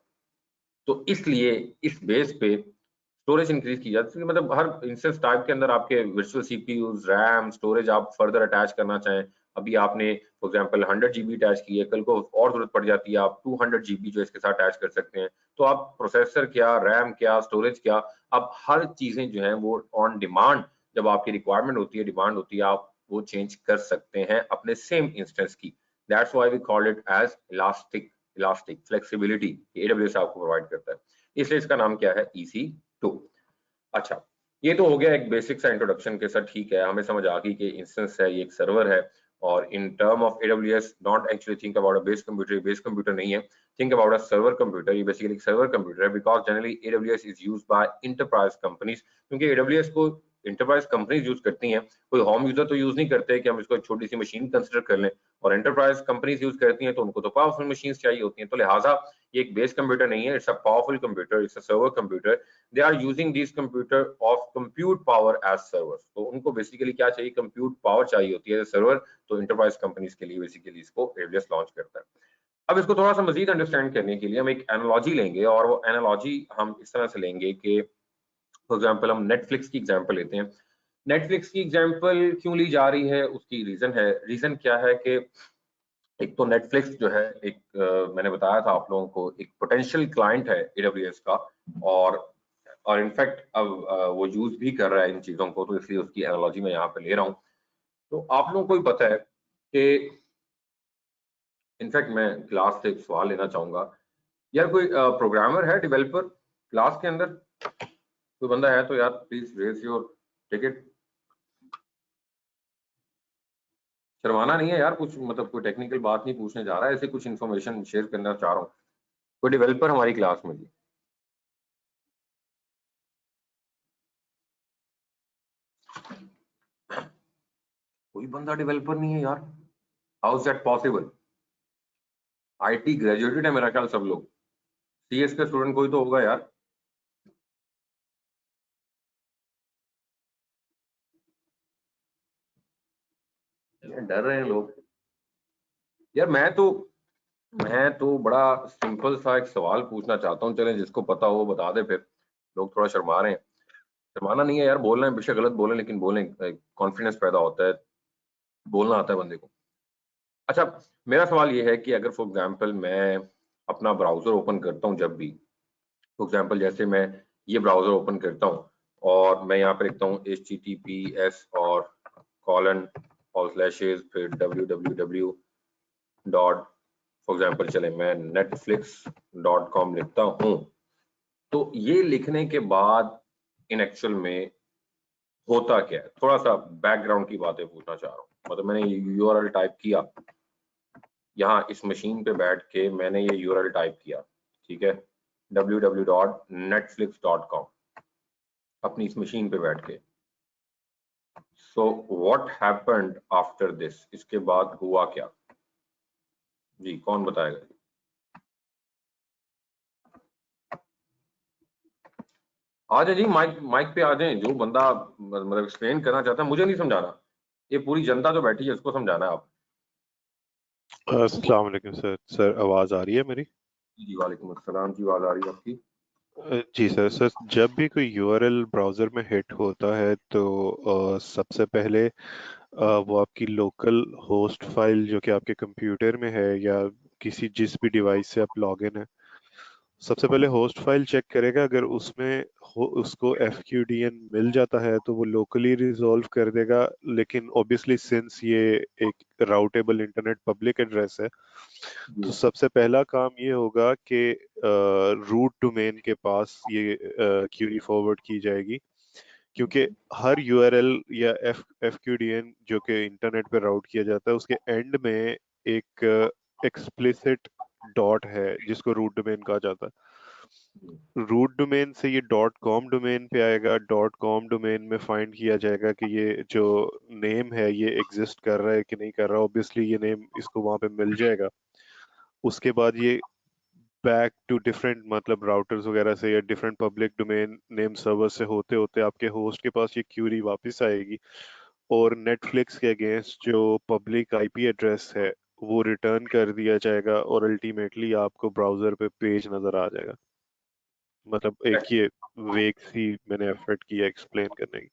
तो इसलिए इस बेस पे स्टोरेज इंक्रीज की जाती है। मतलब हर इंस्टेंस टाइप के अंदर आपके वर्चुअल CPUs, रैम, स्टोरेज आप फर्दर अटैच करना चाहें, अभी आपने फॉर एग्जांपल 100 GB अटैच की है, कल को और जरूरत पड़ जाती है, आप 200 GB जो इसके साथ अटैच कर सकते हैं। तो आप प्रोसेसर क्या, रैम क्या, स्टोरेज क्या, आप हर चीजें जो है वो ऑन डिमांड, जब आपकी रिक्वायरमेंट होती है, डिमांड होती है, आप वो चेंज कर सकते हैं अपने सेम इंस्टेंस की। That's why we call it as elastic flexibility, AWS आपको प्रोवाइड करता है, इसलिए इसका नाम क्या है, EC2। अच्छा, ये तो हो गया एक बेसिक सा इंट्रोडक्शन के साथ, ठीक है, हमें समझ आ गई कि इंस्टेंस है, ये एक सर्वर है, और in term of AWS don't actually think about a base computer. ये बेस कंप्यूटर नहीं है, think about a server computer. ये बेसिकली एक सर्वर कंप्यूटर है, because generally AWS is used by enterprise companies, क्योंकि AWS को इंटरप्राइज कंपनीज यूज करती हैं, कोई होम यूजर तो यूज नहीं करते कि हम इसको एक छोटी सी मशीन कंसिडर कर लें, और एंटरप्राइज कंपनीज यूज करती हैं तो उनको तो पावरफुल मशीन चाहिए होती हैं। तो लिहाजा ये एक बेस कंप्यूटर नहीं है, it's a powerful computer, it's a server computer. They are using this computer of compute power as servers. तो उनको बेसिकली क्या चाहिए, कंप्यूट पावर चाहिए होती है सर्वर। तो इंटरप्राइज कंपनीज के लिए बेसिकली इसको AWS लॉन्च करता है। अब इसको थोड़ा सा मजीद अंडरस्टैंड करने के लिए हम एक एनालॉजी लेंगे, और वो एनालॉजी हम इस तरह से लेंगे कि फॉर एग्जांपल हम नेटफ्लिक्स की एग्जांपल लेते हैं। नेटफ्लिक्स की एग्जांपल क्यों ली जा रही है, उसकी रीजन क्या है कि एक तो नेटफ्लिक्स जो है एक मैंने बताया था आप लोगों को, एक पोटेंशियल क्लाइंट है AWS का, और इनफैक्ट अब वो यूज भी कर रहा है इन चीजों को, तो इसलिए उसकी एनालॉजी मैं यहाँ पे ले रहा हूँ। तो आप लोगों को भी पता है कि इनफैक्ट मैं क्लास से एक सवाल लेना चाहूंगा, यार कोई प्रोग्रामर है, डेवलपर क्लास के अंदर, कोई बंदा है तो यार प्लीज रेज योर टिकट। शर्माना नहीं है यार, कुछ मतलब कोई टेक्निकल बात नहीं पूछने जा रहा है, ऐसे कुछ इन्फॉर्मेशन शेयर करना चाह रहा हूँ। कोई डेवलपर हमारी क्लास में जी, कोई बंदा डेवलपर नहीं है यार, how is that possible? IT graduated है मेरा ख्याल सब लोग, CS का स्टूडेंट कोई तो होगा यार। डर रहे हैं लोग यार। मैं तो बड़ा सिंपल सा एक सवाल पूछना चाहता हूँ, चलें जिसको पता हो वो बता दे। फिर लोग थोड़ा शर्मा रहे हैं। शर्माना नहीं है यार, बोल रहे हैं, बेशक गलत बोलें लेकिन बोलें, कॉन्फिडेंस पैदा होता है, बोलना आता है बंदे को। अच्छा, मेरा सवाल ये है कि अगर फॉर एग्जांपल मैं अपना ब्राउज़र ओपन करता हूँ जब भी, फॉर एग्जांपल जैसे मैं ये ब्राउज़र ओपन करता हूँ और मैं यहाँ पे लिखता हूँ https और कॉलन और स्लैशेस फिर www डॉट, फॉर एग्जांपल चले मैं netflix.com लिखता हूँ, तो ये लिखने के बाद इन एक्चुअल में होता क्या है? थोड़ा सा बैकग्राउंड की बातें पूछना चाह रहा हूँ। मतलब मैंने यूआरएल टाइप किया, यहाँ इस मशीन पे बैठ के मैंने ये यूआरएल टाइप किया, ठीक है, www.netflix.com अपनी इस मशीन पे बैठ के। So what happened after this, इसके बाद हुआ क्या जी, कौन बताएगा? आ जाए जी, माइक माइक पे आ जाए, जो बंदा मतलब एक्सप्लेन करना चाहता है, मुझे नहीं समझाना, ये पूरी जनता जो बैठी है उसको समझाना है आप। अस्सलाम वालेकुम सर। सर आवाज़ आ रही है मेरी? जी वालेकुम अस्सलाम जी, आवाज आ रही है आपकी। जी सर। सर जब भी कोई यूआरएल ब्राउज़र में हिट होता है तो सबसे पहले वो आपकी लोकल होस्ट फाइल जो कि आपके कंप्यूटर में है या किसी जिस भी डिवाइस से आप लॉगिन है, सबसे पहले होस्ट फाइल चेक करेगा। अगर उसमें उसको FQDN मिल जाता है तो वो लोकली रिजॉल्व कर देगा। लेकिन ऑब्वियसली सिंस ये एक राउटेबल इंटरनेट पब्लिक एड्रेस है, तो जी सबसे पहला काम ये होगा कि रूट डोमेन के पास ये क्यूरी फॉरवर्ड की जाएगी, क्योंकि हर यूआरएल या FQDN जो कि इंटरनेट पे राउट किया जाता है उसके एंड में एक एक्सप्लिसिट डॉट है जिसको रूट डोमेन कहा जाता है। रूट डोमेन से ये .com डोमेन पे आएगा। .com डोमेन में फाइंड किया जाएगा कि ये जो नेम है ये एग्जिस्ट कर रहा है कि नहीं कर रहा। ऑब्वियसली ये नेम इसको वहां पे मिल जाएगा। उसके बाद ये बैक टू डिफरेंट मतलब राउटर्स वगैरह से या different public domain name server से होते होते आपके होस्ट के पास ये क्यूरी वापस आएगी और नेटफ्लिक्स के अगेंस्ट जो पब्लिक आईपी एड्रेस है वो रिटर्न कर दिया जाएगा और अल्टीमेटली आपको ब्राउजर पे पेज नजर आ जाएगा। मतलब एक ये वेग सी मैंने एफर्ट किया एक्सप्लेन करने की।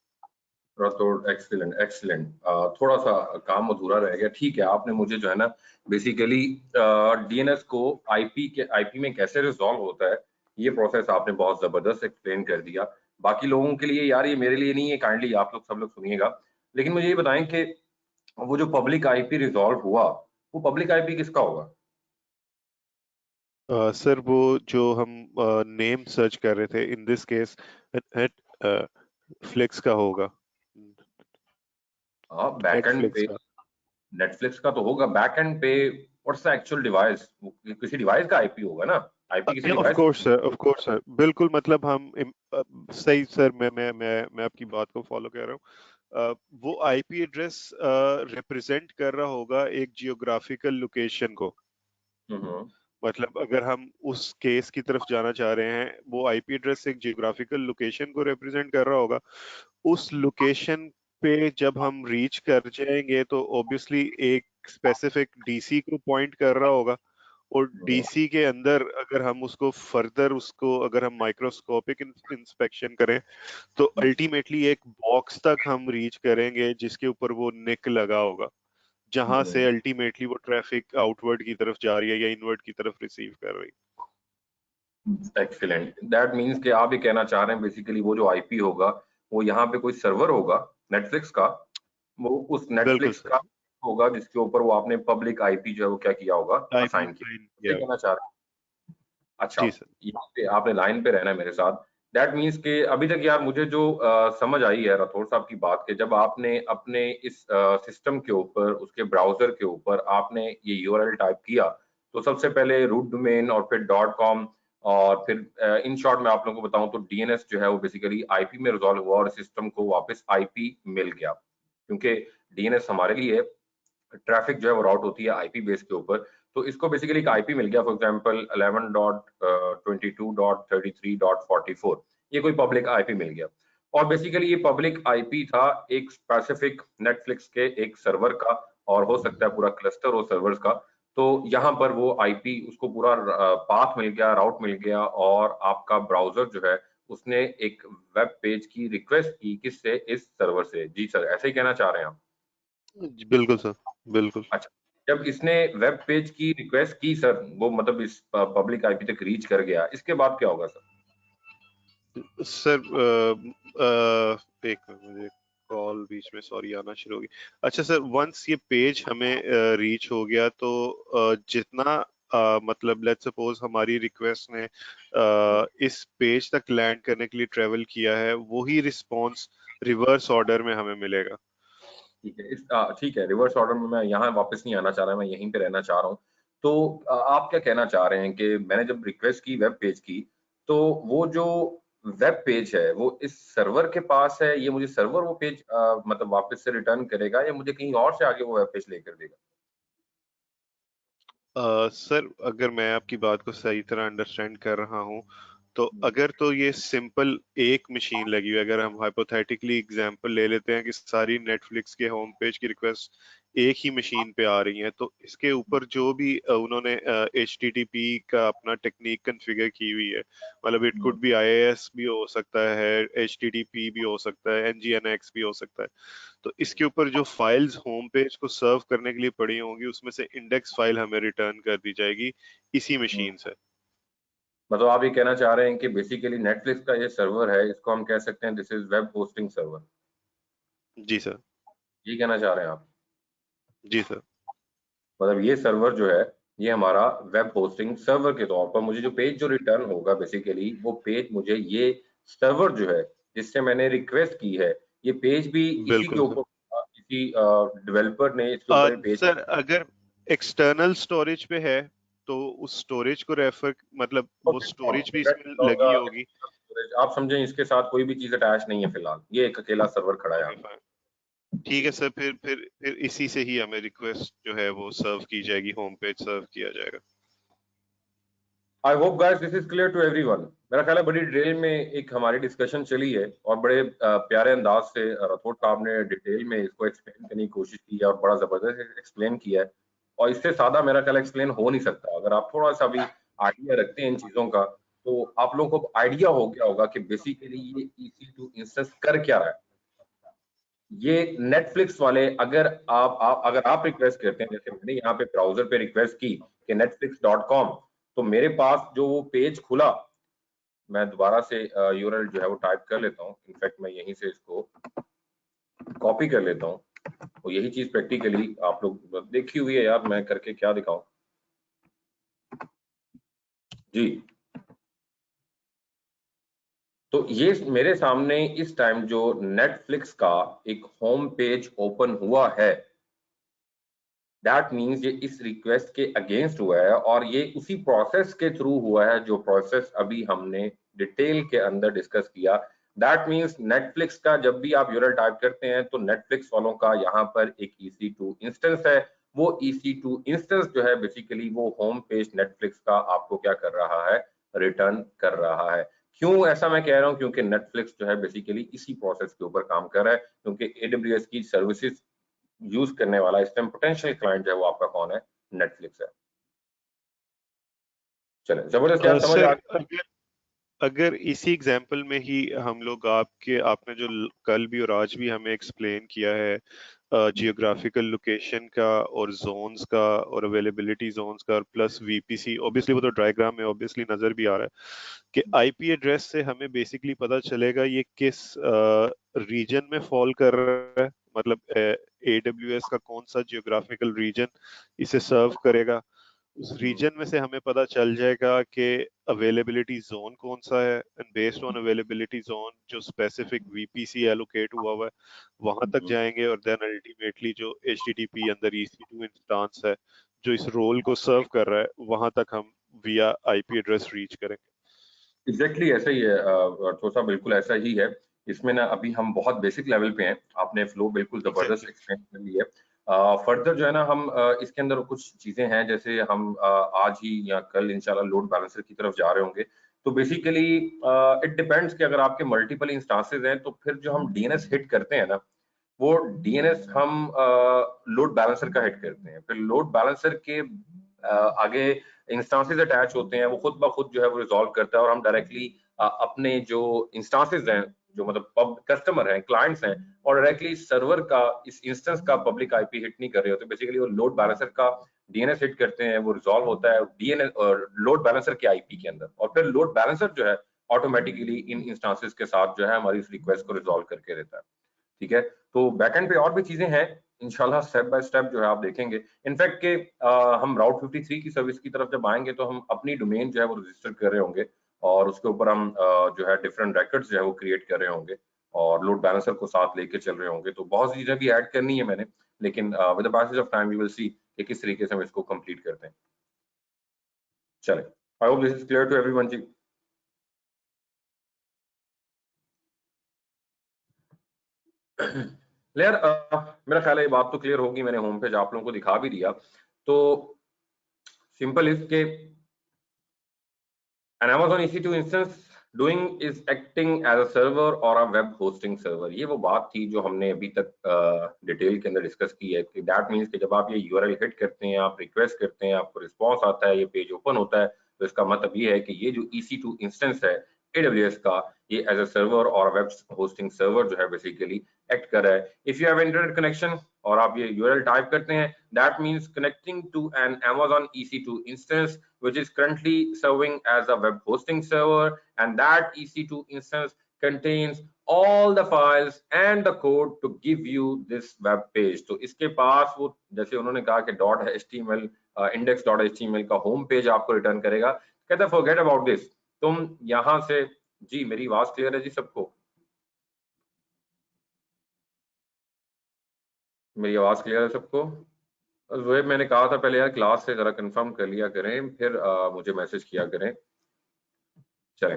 तो एक्सीलेंट एक्सीलेंट, थोड़ा सा काम अधूरा रह गया, ठीक है। आपने मुझे जो है ना बेसिकली डीएनएस को आईपी में कैसे रिजॉल्व होता है, ये प्रोसेस आपने बहुत जबरदस्त एक्सप्लेन कर दिया। बाकी लोगों के लिए यार ये मेरे लिए नहीं है, काइंडली आप लोग सब लोग सुनिएगा। लेकिन मुझे ये बताएं कि वो जो पब्लिक आईपी रिजॉल्व हुआ, वो पब्लिक आईपी किसका होगा? सर वो जो हम नेम सर्च कर रहे थे इन दिस केस फ्लिक्स का होगा। हाँ, बैकएंड नेटफ्लिक्स पे का। नेटफ्लिक्स का तो होगा, बैकएंड पे व्हाट्स द एक्चुअल डिवाइस? किसी डिवाइस का आईपी होगा ना, आईपी किसी of device. Course sir, of course sir, बिल्कुल। मतलब हम सही सर, मैं आपकी बात को फॉलो कर रहा हूँ। वो आईपी एड्रेस रिप्रेजेंट कर रहा होगा एक जियोग्राफिकल लोकेशन को। हम्म मतलब अगर हम उस केस की तरफ जाना चाह रहे हैं, वो आईपी एड्रेस एक जियोग्राफिकल लोकेशन को रिप्रेजेंट कर रहा होगा। उस लोकेशन पे जब हम रीच कर जाएंगे तो ऑब्वियसली एक स्पेसिफिक डीसी को पॉइंट कर रहा होगा और हम्म। डीसी के अंदर अगर हम उसको फर्दर उसको अगर हम माइक्रोस्कोपिक इंस्पेक्शन करें तो अल्टीमेटली एक बॉक्स तक हम रीच करेंगे जिसके ऊपर वो निक लगा होगा, जहां से हम्म। अल्टीमेटली वो ट्रैफिक आउटवर्ड की तरफ जा रही है या इनवर्ड की तरफ रिसीव कर रही एक्सीलेंट, दैट मींस कि आप ये कहना चाह रहे हैं बेसिकली वो जो आईपी होगा वो यहाँ पे कोई सर्वर होगा नेटफ्लिक्स का, वो उस है। बिल्कुल नेटफ्लिक्स का सर। होगा जिसके ऊपर वो आपने पब्लिक आईपी जो है वो क्या किया होगा, टाइप असाइन किया। असाइन सही किया। कहना चाह रहे हैं? अच्छा, जी सर। यहाँ पे आपने लाइन पे रहना है मेरे साथ। दैट मीन्स कि अभी तक यार मुझे जो समझ आई है राठौर साहब की बात के, जब आपने अपने इस सिस्टम के ऊपर उसके ब्राउजर के ऊपर आपने ये यूआरएल टाइप किया, तो सबसे पहले रूट डोमेन और फिर .com और फिर इन शॉर्ट में आप लोगों को बताऊं तो डीएनएस जो है वो बेसिकली आईपी में रिजॉल्व हुआ और सिस्टम को वापस आईपी मिल गया, क्योंकि डीएनएस हमारे लिए ट्रैफिक जो है वो राउट होती है आईपी बेस के ऊपर। तो इसको बेसिकली एक आईपी मिल गया, फॉर एग्जांपल 11.22.33.44, ये कोई पब्लिक आईपी मिल गया। और बेसिकली ये पब्लिक आईपी था एक स्पेसिफिक नेटफ्लिक्स के एक सर्वर का, और हो सकता है पूरा क्लस्टर हो सर्वर्स का, तो यहाँ पर वो आईपी उसको पूरा पाथ मिल गया, राउट मिल गया, और आपका ब्राउजर जो है उसने एक वेब पेज की रिक्वेस्ट की, किससे? इस सर्वर से। जी सर, ऐसे ही कहना चाह रहे हैं आप? बिल्कुल सर, बिल्कुल। अच्छा, जब इसने वेब पेज की रिक्वेस्ट की सर, वो मतलब इस पब्लिक आईपी तक रीच कर गया, इसके बाद क्या होगा सर? सर एक मिनट, मुझे कॉल बीच में सॉरी आना शुरू होगी। अच्छा सर, वंस ये पेज हमें रीच हो गया तो जितना मतलब लेट्स सपोज हमारी रिक्वेस्ट ने इस पेज तक लैंड करने के लिए ट्रेवल किया है, वही रिस्पॉन्स रिवर्स ऑर्डर में हमें मिलेगा। ठीक है, ठीक है, रिवर्स ऑर्डर में मैं यहाँ वापस नहीं आना चाह रहा, मैं यहीं पे रहना चाह रहा हूँ। तो आप क्या कहना चाह रहे हैं कि मैंने जब रिक्वेस्ट की वेब पेज की, तो वो जो वेब पेज है वो इस सर्वर के पास है, ये मुझे सर्वर वो पेज मतलब वापस से रिटर्न करेगा, या मुझे कहीं और से आगे वो वेब पेज लेकर देगा? सर, अगर मैं आपकी बात को सही तरह अंडरस्टैंड कर रहा हूँ, तो अगर तो ये सिंपल एक मशीन लगी हुई है, अगर हम हाइपोथेटिकली एग्जांपल ले लेते हैं कि सारी नेटफ्लिक्स के होम पेज की रिक्वेस्ट एक ही मशीन पे आ रही हैं, तो इसके ऊपर जो भी उन्होंने HTTP का अपना टेक्निक कॉन्फ़िगर की हुई है, मतलब it hmm, could be IIS भी हो सकता है, HTTP भी हो सकता है, NGINX भी हो सकता है, तो इसके ऊपर जो फाइल्स होम पेज को सर्व करने के लिए पड़ी होंगी, उसमें से इंडेक्स फाइल हमें रिटर्न कर दी जाएगी इसी हम्म। मशीन से। मतलब आप ये कहना चाह रहे हैं कि बेसिकली नेटफ्लिक्स का ये सर्वर है, इसको हम कह सकते हैं this is web hosting server. जी सर। ये कहना चाह रहे हैं आप? जी सर। मतलब ये सर्वर जो है, ये हमारा वेब होस्टिंग सर्वर के तौर पर, मुझे जो पेज जो रिटर्न होगा बेसिकली, वो पेज मुझे ये सर्वर जो है जिससे मैंने रिक्वेस्ट की है, ये पेज भी इसी के बिल्कुल सर। ऊपर, किसी डेवलपर ने इसके ऊपर ये पेज। सर, अगर एक्सटर्नल स्टोरेज पे है तो उस स्टोरेज को रेफर, मतलब वो ओके फाइन, स्टोरेज भी मैं इसमें कहता लगी होगा होगी। आप समझें, इसके साथ कोई भी चीज अटैच नहीं है फिलहाल, ये एक अकेला सर्वर खड़ा है यहाँ ओके फाइन, ठीक है सर, फिर इसी से ही हमें रिक्वेस्ट जो है वो सर्व की जाएगी, होम पेज सर्व किया जाएगा। I hope guys this is clear to everyone. मेरा ख्याल है बड़ी डिटेल में एक हमारी डिस्कशन चली है, और बड़े प्यारे अंदाज से राठौड़ साहब ने डिटेल में इसको एक्सप्लेन करने की कोशिश की है, और बड़ा जबरदस्त एक्सप्लेन किया है। और इससे सादा मेरा ख्याल एक्सप्लेन हो नहीं सकता। अगर आप थोड़ा सा भी आइडिया रखते हैं इन चीजों का, तो आप लोगों को आइडिया हो गया होगा कि बेसिकली ये EC2 इंस्टेंस कर क्या रहा है। ये नेटफ्लिक्स वाले, अगर आप अगर आप रिक्वेस्ट करते हैं, जैसे मैंने यहाँ पे ब्राउजर पे रिक्वेस्ट की कि netflix.com, तो मेरे पास जो वो पेज खुला, मैं दोबारा से यूआरएल जो है वो टाइप कर लेता हूँ, इनफैक्ट मैं यहीं से इसको कॉपी कर लेता हूँ। तो यही चीज प्रैक्टिकली आप लोग देखी हुई है यार, मैं करके क्या दिखाऊं जी। तो ये मेरे सामने इस टाइम जो नेटफ्लिक्स का एक होम पेज ओपन हुआ है, दैट मीन्स ये इस रिक्वेस्ट के अगेंस्ट हुआ है, और ये उसी प्रोसेस के थ्रू हुआ है जो प्रोसेस अभी हमने डिटेल के अंदर डिस्कस किया। दैट मीन्स नेटफ्लिक्स का जब भी आप यूआरएल टाइप करते हैं, तो नेटफ्लिक्स वालों का यहाँ पर एक EC2 इंस्टेंस है। वो EC2 इंस्टेंस जो है बेसिकली वो होम पेज नेटफ्लिक्स का आपको क्या कर रहा है? रिटर्न कर रहा है। क्यों ऐसा मैं कह रहा हूँ? क्योंकि नेटफ्लिक्स जो है बेसिकली इसी प्रोसेस के ऊपर काम कर रहा है, क्योंकि AWS की सर्विसेज यूज करने वाला इस टाइम पोटेंशियल क्लाइंट जो है वो आपका कौन है? नेटफ्लिक्स है। चले, जबरदस्त यार, समझ आ सर, गया। अगर अगर इसी एग्जाम्पल में ही हम लोग आपने जो कल भी और आज भी हमें एक्सप्लेन किया है जियोग्राफिकल लोकेशन का और जोन्स का और अवेलेबिलिटी जोन्स का, और प्लस VPC, ऑब्वियसली वो तो डायग्राम में ऑब्वियसली नजर भी आ रहा है कि IP एड्रेस से हमें बेसिकली पता चलेगा ये किस रीजन में फॉल कर रहा है, मतलब AWS का कौन सा जियोग्राफिकल रीजन इसे सर्व करेगा। उस रीजन में से हमें पता चल जाएगा कि अवेलेबिलिटी जोन कौन सा है, and based on availability zone जो स्पेसिफिक VPC एलोकेट हुआ है वहां तक जाएंगे, और देन अल्टीमेटली जो HTTP अंदर EC2 इंस्टांस है जो इस रोल को सर्व कर रहा है, वहां तक हम विया IP एड्रेस रीच करेंगे। एग्जैक्टली ऐसा ही है थोड़ा बिल्कुल ऐसा ही है। इसमें ना अभी हम बहुत बेसिक लेवल पे हैं, आपने फ्लो बिल्कुल जबरदस्त एग्जैक्टली। एक्सप्लेन कर ली है। फर्दर जो है ना, हम इसके अंदर कुछ चीजें हैं, जैसे हम आज ही या कल इंशाल्लाह लोड बैलेंसर की तरफ जा रहे होंगे। तो बेसिकली इट डिपेंड्स कि अगर आपके मल्टीपल इंस्टांसेस हैं, तो फिर जो हम DNS हिट करते हैं ना, वो डीएनएस हम लोड बैलेंसर का हेड करते हैं, फिर लोड बैलेंसर के आगे इंस्टांसेस अटैच होते हैं, वो खुद ब खुद जो है वो रिजॉल्व करता है और हम डायरेक्टली अपने जो इंस्टांसेस हैं, जो मतलब कस्टमर हैं, क्लाइंट्स हैं, और डायरेक्टली सर्वर का इस इंस्टेंस का पब्लिक आईपी हिट नहीं कर रहे होते। बेसिकली वो लोड बैलेंसर का डीएनएस हिट करते हैं, वो रिजॉल्व होता है डीएनएस और लोड बैलेंसर के आईपी के अंदर, और फिर लोड बैलेंसर जो है ऑटोमेटिकली इन इंस्टांसेस के साथ जो है हमारी इस रिक्वेस्ट को रिजॉल्व करके देता है। ठीक है, तो बैकएंड पे और भी चीजें हैं, इंशाल्लाह स्टेप बाय स्टेप जो है आप देखेंगे। इनफैक्ट के हम राउट 53 की सर्विस की तरफ जब आएंगे तो हम अपनी डोमेन जो है वो रजिस्टर कर रहे होंगे, और उसके ऊपर हम जो है डिफरेंट रिकॉर्ड्स जो है वो क्रिएट कर रहे होंगे, और लोड बैलेंसर को साथ लेके चल रहे होंगे। तो बहुत सी चीजें भी ऐड करनी है मैंने, लेकिन with the passage of time we will see कि किस तरीके से हम इसको कंप्लीट करते हैं। चले, I hope this is clear to everyone जी। यार मेरा ख्याल है ये बात तो क्लियर होगी, मैंने होम पेज आप लोगों को दिखा भी दिया। तो सिंपल इज के an Amazon EC2 instance doing is acting as a server or a web hosting server। ये वो बात थी जो हमने अभी तक डिटेल के अंदर डिस्कस की है कि दैट मीन्स कि जब आप ये यूआरएल हिट करते हैं, आप रिक्वेस्ट करते हैं, आपको रिस्पांस आता है, ये पेज ओपन होता है, तो इसका मतलब ये है कि ये जो EC2 इंस्टेंस है AWS का, ये एज अ सर्वर और वेब होस्टिंग सर्वर जो है बेसिकली एक्ट कर रहा है। If you have internet connection और आप ये यूआरएल टाइप करते हैं, that means connecting to an Amazon EC2 instance which is currently serving as a web hosting server, and that EC2 instance contains all the files and the code to give you this web page। तो इसके पास वो जैसे उन्होंने कहा कि .html index.html का home page आपको return करेगा। कहता forget about this, तुम यहां से, जी मेरी आवाज क्लियर है जी सबको? मेरी आवाज क्लियर है सबको? जोएब मैंने कहा था पहले यार क्लास से जरा कंफर्म कर लिया करें, फिर मुझे मैसेज किया करें। चलें,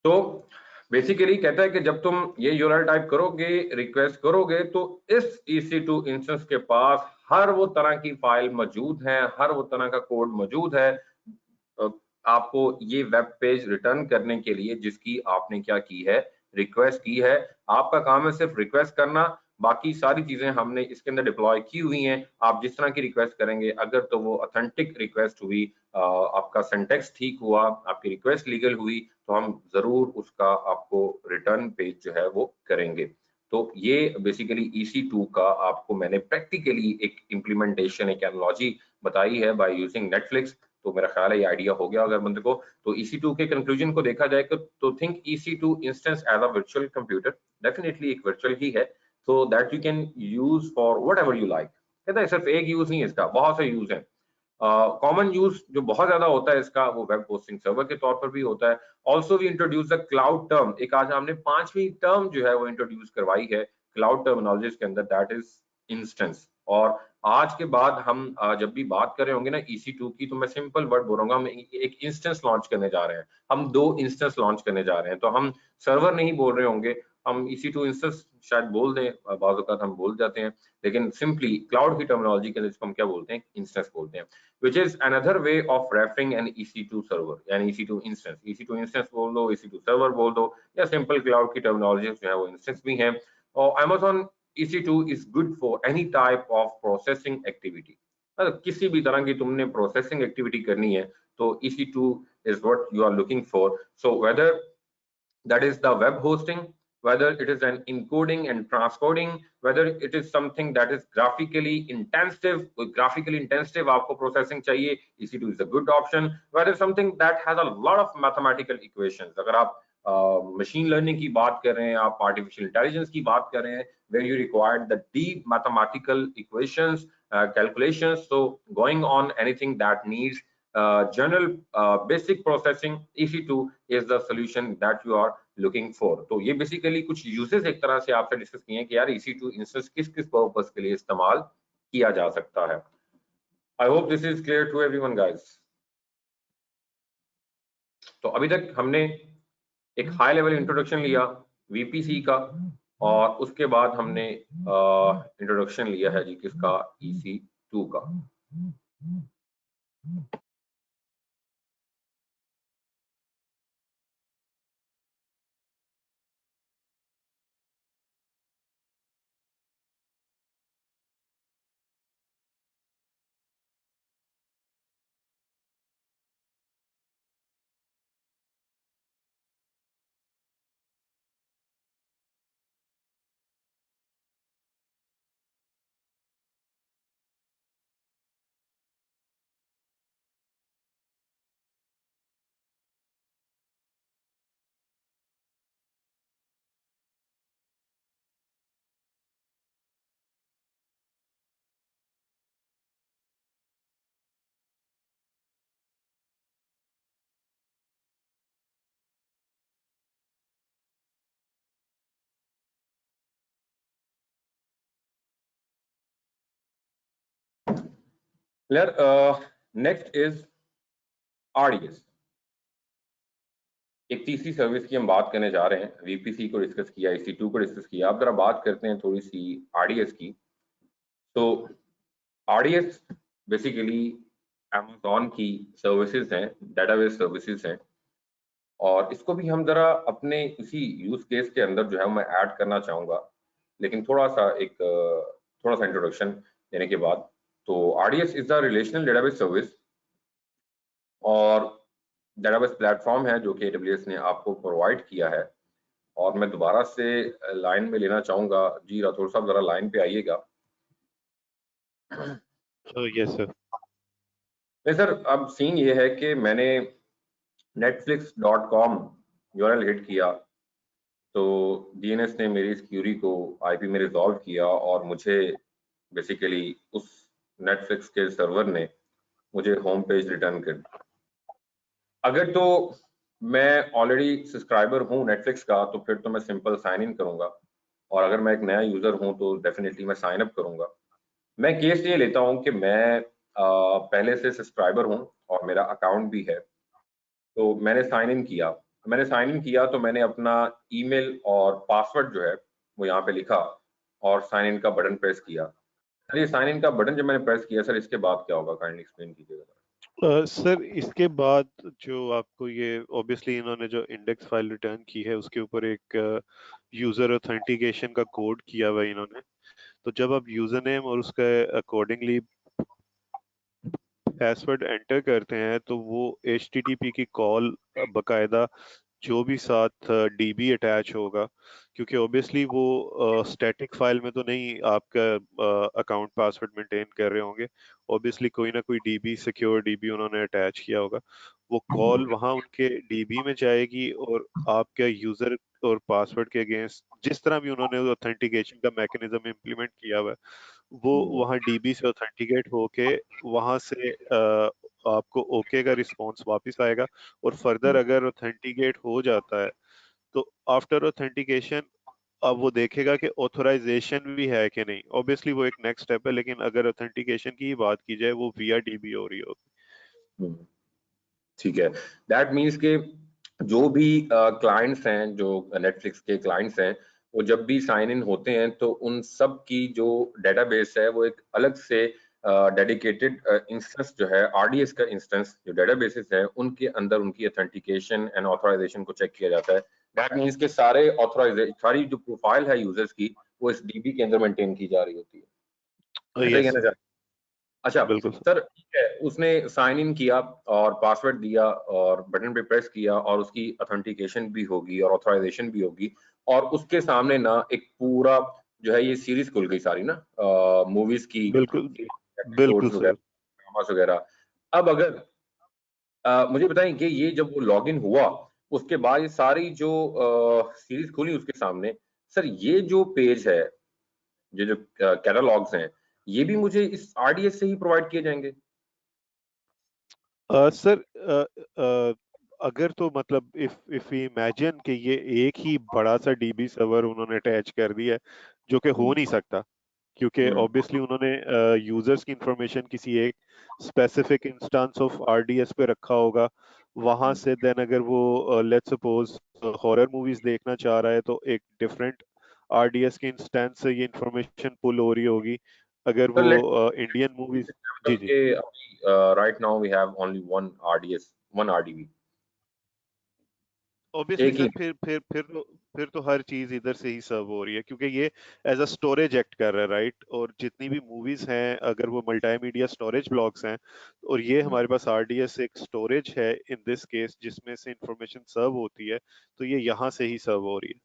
तो बेसिकली कहता है कि जब तुम ये यूआरएल टाइप करोगे, रिक्वेस्ट करोगे, तो इस EC2 इंस्टेंस के पास हर वो तरह की फाइल मौजूद है, हर वो तरह का कोड मौजूद है आपको ये वेब पेज रिटर्न करने के लिए जिसकी आपने क्या की है, रिक्वेस्ट की है। आपका काम है सिर्फ रिक्वेस्ट करना, बाकी सारी चीजें हमने इसके अंदर डिप्लॉय की हुई हैं। आप जिस तरह की रिक्वेस्ट करेंगे, अगर तो वो ऑथेंटिक रिक्वेस्ट हुई, आपका सिंटेक्स ठीक हुआ, आपकी रिक्वेस्ट लीगल हुई, तो हम जरूर उसका आपको रिटर्न पेज जो है वो करेंगे। तो ये बेसिकली EC2 का आपको मैंने प्रैक्टिकली एक इम्प्लीमेंटेशन, एक एनालॉजी बताई है बाय यूजिंग नेटफ्लिक्स। तो मेरा ख्याल है ये आइडिया हो गया अगर बंदे को। तो EC2 के कंक्लूजन को देखा जाए तो think EC2 instance as a virtual computer, definitely एक वर्चुअल ही है, so that you can use for whatever you like. कहता है सिर्फ एक यूज नहीं है इसका, बहुत से यूज हैं। कॉमन यूज जो बहुत ज्यादा होता है इसका, वो वेब होस्टिंग सर्वर के तौर पर भी होता है। Also we introduce the cloud term, एक आज हमने पांचवी टर्म जो है वो इंट्रोड्यूस करवाई है क्लाउड टर्मिनोलॉजीज के अंदर, दैट इज इंस्टेंस। और आज के बाद हम जब भी बात कर रहे होंगे ना EC2 की, तो मैं सिंपल वर्ड बोलूंगा, हम एक इंस्टेंस लॉन्च करने जा रहे हैं, हम 2 इंस्टेंस लॉन्च करने जा रहे हैं। तो हम सर्वर नहीं बोल रहे होंगे, हम EC2 इंस्टेंस शायद बोल दें, बाज़ औक़ात हम भूल जाते हैं, लेकिन सिंपली क्लाउड की टर्मिनोलॉजी के अंदर इसको हम क्या बोलते हैं, इंस्टेंस बोलते हैं, which is another way of referring an EC2 server यानी EC2 इंस्टेंस। EC2 इंस्टेंस बोल दो, EC2 सर्वर बोल दो, या सिंपल क्लाउड की टर्मिनोलॉजी जो है वो इंस्टेंस भी हैं। और Amazon EC2 is good for any type of processing activity। किसी भी तरह की तुमने प्रोसेसिंग एक्टिविटी करनी है, तो EC2 is what you are looking for। So whether that is the web hosting, whether it is an encoding and transcoding, whether it is something that is graphically intensive आपको processing चाहिए, EC2 is a good option। whether something that has a lot of mathematical equations, अगर आप machine learning की बात कर रहे हैं, आप artificial intelligence की बात कर रहे हैं, where you require the deep mathematical equations, calculations, so going on anything that needs general basic processing, EC2 is the solution that you are looking for। तो ये बेसिकली कुछ यूजेस एक तरह से आपसे डिस्कस किए हैं कि यार EC2 इंस्टेंस किस किस पर्पस के लिए इस्तेमाल किया जा सकता है। I hope this is clear to everyone guys. तो अभी तक हमने एक हाई लेवल इंट्रोडक्शन लिया VPC का, और उसके बाद हमने इंट्रोडक्शन लिया है जी किसका, EC2 का। यार नेक्स्ट इज आरडीएस। एक तीसरी सर्विस की हम बात करने जा रहे हैं। वीपीसी को डिस्कस किया, EC2 को डिस्कस किया, अब जरा बात करते हैं थोड़ी सी आरडीएस की। तो आरडीएस बेसिकली अमेजोन की सर्विसेज हैं, डेटाबेस सर्विसेज हैं, और इसको भी हम जरा अपने इसी यूज केस के अंदर जो है मैं ऐड करना चाहूंगा, लेकिन थोड़ा सा इंट्रोडक्शन देने के बाद। तो RDS is the relational database service, और डेटाबेस प्लेटफॉर्म है जो कि एडब्ल्यूएस ने आपको प्रोवाइड किया है। और मैं दोबारा से लाइन में लेना चाहूंगा, जी राठौर साहब जरा लाइन पे आइएगा। Yes sir. नहीं सर, अब सीन ये है कि मैंने netflix.com यूआरएल हिट किया, तो डीएनएस ने मेरी इस क्यूरी को आईपी में रिजॉल्व किया, और मुझे बेसिकली उस नेटफ्लिक्स के सर्वर ने मुझे होम पेज रिटर्न कर दिया। अगर तो मैं ऑलरेडी सब्सक्राइबर हूँ नेटफ्लिक्स का, तो फिर तो मैं सिंपल साइन इन करूंगा, और अगर मैं एक नया यूजर हूँ तो डेफिनेटली मैं साइन अप करूंगा। मैं केस ये लेता हूँ कि मैं पहले से सब्सक्राइबर हूँ और मेरा अकाउंट भी है, तो मैंने साइन इन किया तो मैंने अपना ईमेल और पासवर्ड जो है वो यहाँ पे लिखा, और साइन इन का बटन प्रेस किया। सर ये साइन इन का बटन जब मैंने प्रेस किया, सर इसके बाद क्या होगा, काइंडली एक्सप्लेन कीजिएगा। सर इसके बाद जो आपको ये ऑब्वियसली इन्होंने जो इंडेक्स फाइल रिटर्न की है उसके ऊपर एक यूजर ऑथेंटिकेशन का कोड किया हुआ है इन्होंने। तो जब आप यूजर नेम और उसका अकॉर्डिंगली पासवर्ड एंटर करते हैं तो वो HTTP की कॉल बकायदा जो भी साथ डीबी अटैच होगा, क्योंकि ऑब्वियसली वो स्टैटिक फाइल में तो नहीं आपका अकाउंट पासवर्ड मेंटेन कर रहे होंगे। ऑब्वियसली कोई ना कोई डीबी, सिक्योर डीबी उन्होंने अटैच किया होगा। वो कॉल वहां उनके डीबी में जाएगी और आपका यूजर और पासवर्ड के अगेंस्ट जिस तरह भी उन्होंने ऑथेंटिकेशन का मैकेनिज्म इम्प्लीमेंट किया हुआ है, वो वहाँ डीबी से ऑथेंटिकेट होके वहां से आपको ओके का रिस्पॉन्स वापस आएगा। और फर्दर अगर ऑथेंटिकेट हो जाता है तो आफ्टर ऑथेंटिकेशन अब वो देखेगा कि ऑथराइजेशन भी है कि नहीं। ऑब्वियसली वो एक नेक्स्ट स्टेप है, लेकिन अगर ऑथेंटिकेशन की ही बात की जाए वो विया डीबी हो रही होगी। ठीक है, दैट मीन्स के जो भी क्लाइंट्स हैं, जो नेटफ्लिक्स के क्लाइंट्स हैं, वो जब भी साइन इन होते हैं तो उन सब की जो डेटाबेस है वो एक अलग से डेडिकेटेड इंस्टेंस जो है, आरडीएस का इंस्टेंस जो डेटाबेसेस है उनके अंदर उनकी ऑथेंटिकेशन एंड ऑथराइजेशन को चेक किया जाता है। दैट मीन्स के सारी जो प्रोफाइल है यूजर्स की, वो इस डीबी के अंदर मेंटेन की जा रही होती है, ऐसा ही यस कहना सर, चाह। अच्छा बिल्कुल सर। सर, ठीक है, उसने साइन इन किया और पासवर्ड दिया और बटन पे प्रेस किया, और उसकी ऑथेंटिकेशन भी होगी और ऑथराइजेशन भी होगी, और उसके सामने ना एक पूरा जो है ये सीरीज खुल गई सारी ना, मूवीज की बिल्कुल, बिल्कुल एपिसोड्स वगैरह, सर। ड्रामास वगैरह। अब अगर मुझे बताएं कि ये जब वो लॉगिन हुआ, उसके बाद ये सारी जो सीरीज खुली उसके सामने, सर ये जो पेज है, ये जो कैटलॉग्स हैं, ये भी मुझे इस आरडीएस से ही प्रोवाइड किए जाएंगे? सर अगर तो मतलब इफ इमेजिन कि ये एक ही बड़ा सा डीबी सर्वर उन्होंने अटैच कर दिया है, जो कि हो हम्म, नहीं सकता, क्योंकि हम्म, ऑब्वियसली उन्होंने यूजर्स की इंफॉर्मेशन किसी एक स्पेसिफिक इंस्टेंस ऑफ आरडीएस पे रखा होगा। वहां हम्म। से देन अगर वो लेट्स सपोज हॉरर मूवीज देखना चाह रहा है तो एक डिफरेंट आरडीएस के इंस्टेंस से ये इंफॉर्मेशन पुल हो रही होगी। अगर So वो let's इंडियन मूवीज, जी मतलब जी, कि अभी right now we have only one RDS, one RDB, obviously एक ही। सर फिर तो हर चीज इधर से ही सर्व हो रही है, क्योंकि ये एज अ स्टोरेज एक्ट कर रहा है, राइट। और जितनी भी मूवीज हैं अगर वो मल्टीमीडिया स्टोरेज ब्लॉक्स हैं, और ये हमारे पास आरडीएस एक स्टोरेज है इन दिस केस जिसमें से इंफॉर्मेशन सर्व होती है, तो ये यहाँ से ही सर्व हो रही है।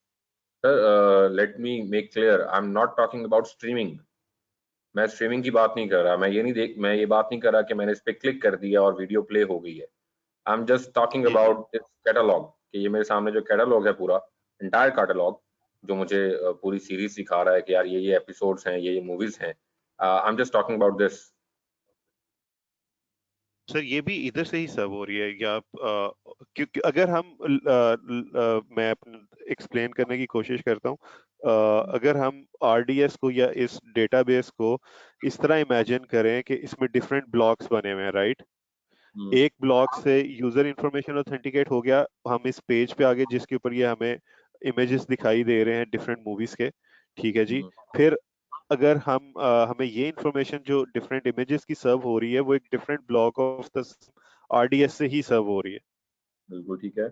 Sir let me make clear, I am not talking about streaming. मैं स्ट्रीमिंग की बात नहीं कर रहा, मैं ये बात नहीं कर रहा कि मैंने इस पे क्लिक कर दिया और वीडियो प्ले हो गई है। आई एम जस्ट टॉकिंग जी जी। अबाउट दिस कैटलॉग, कि ये मेरे सामने जो कैटलॉग है पूरा, इंटायर कैटलॉग, जो मुझे पूरी सीरीज दिखा रहा है कि यार ये एपिसोड्स हैं, ये मूवीज हैं। आई am just talking about this. Sir ये भी इधर से ही सर्व हो रही है, या आप क्योंकि अगर हम मैं एक्सप्लेन करने की कोशिश करता हूँ, अगर हम RDS को या इस डेटाबेस को इस तरह इमेजिन करें कि इसमें डिफरेंट ब्लॉक्स बने हुए हैं, राइट? एक ब्लॉक से यूजर इंफॉर्मेशन ऑथेंटिकेट हो गया, हम इस पेज पे आ गए जिसके ऊपर ये हमें इमेजेस दिखाई दे रहे हैं डिफरेंट मूवीज के, ठीक है जी। फिर अगर हमें ये इंफॉर्मेशन जो डिफरेंट इमेजेस की सर्व हो रही है वो एक different block of the RDS से ही सर्व हो रही है। बिल्कुल ठीक है,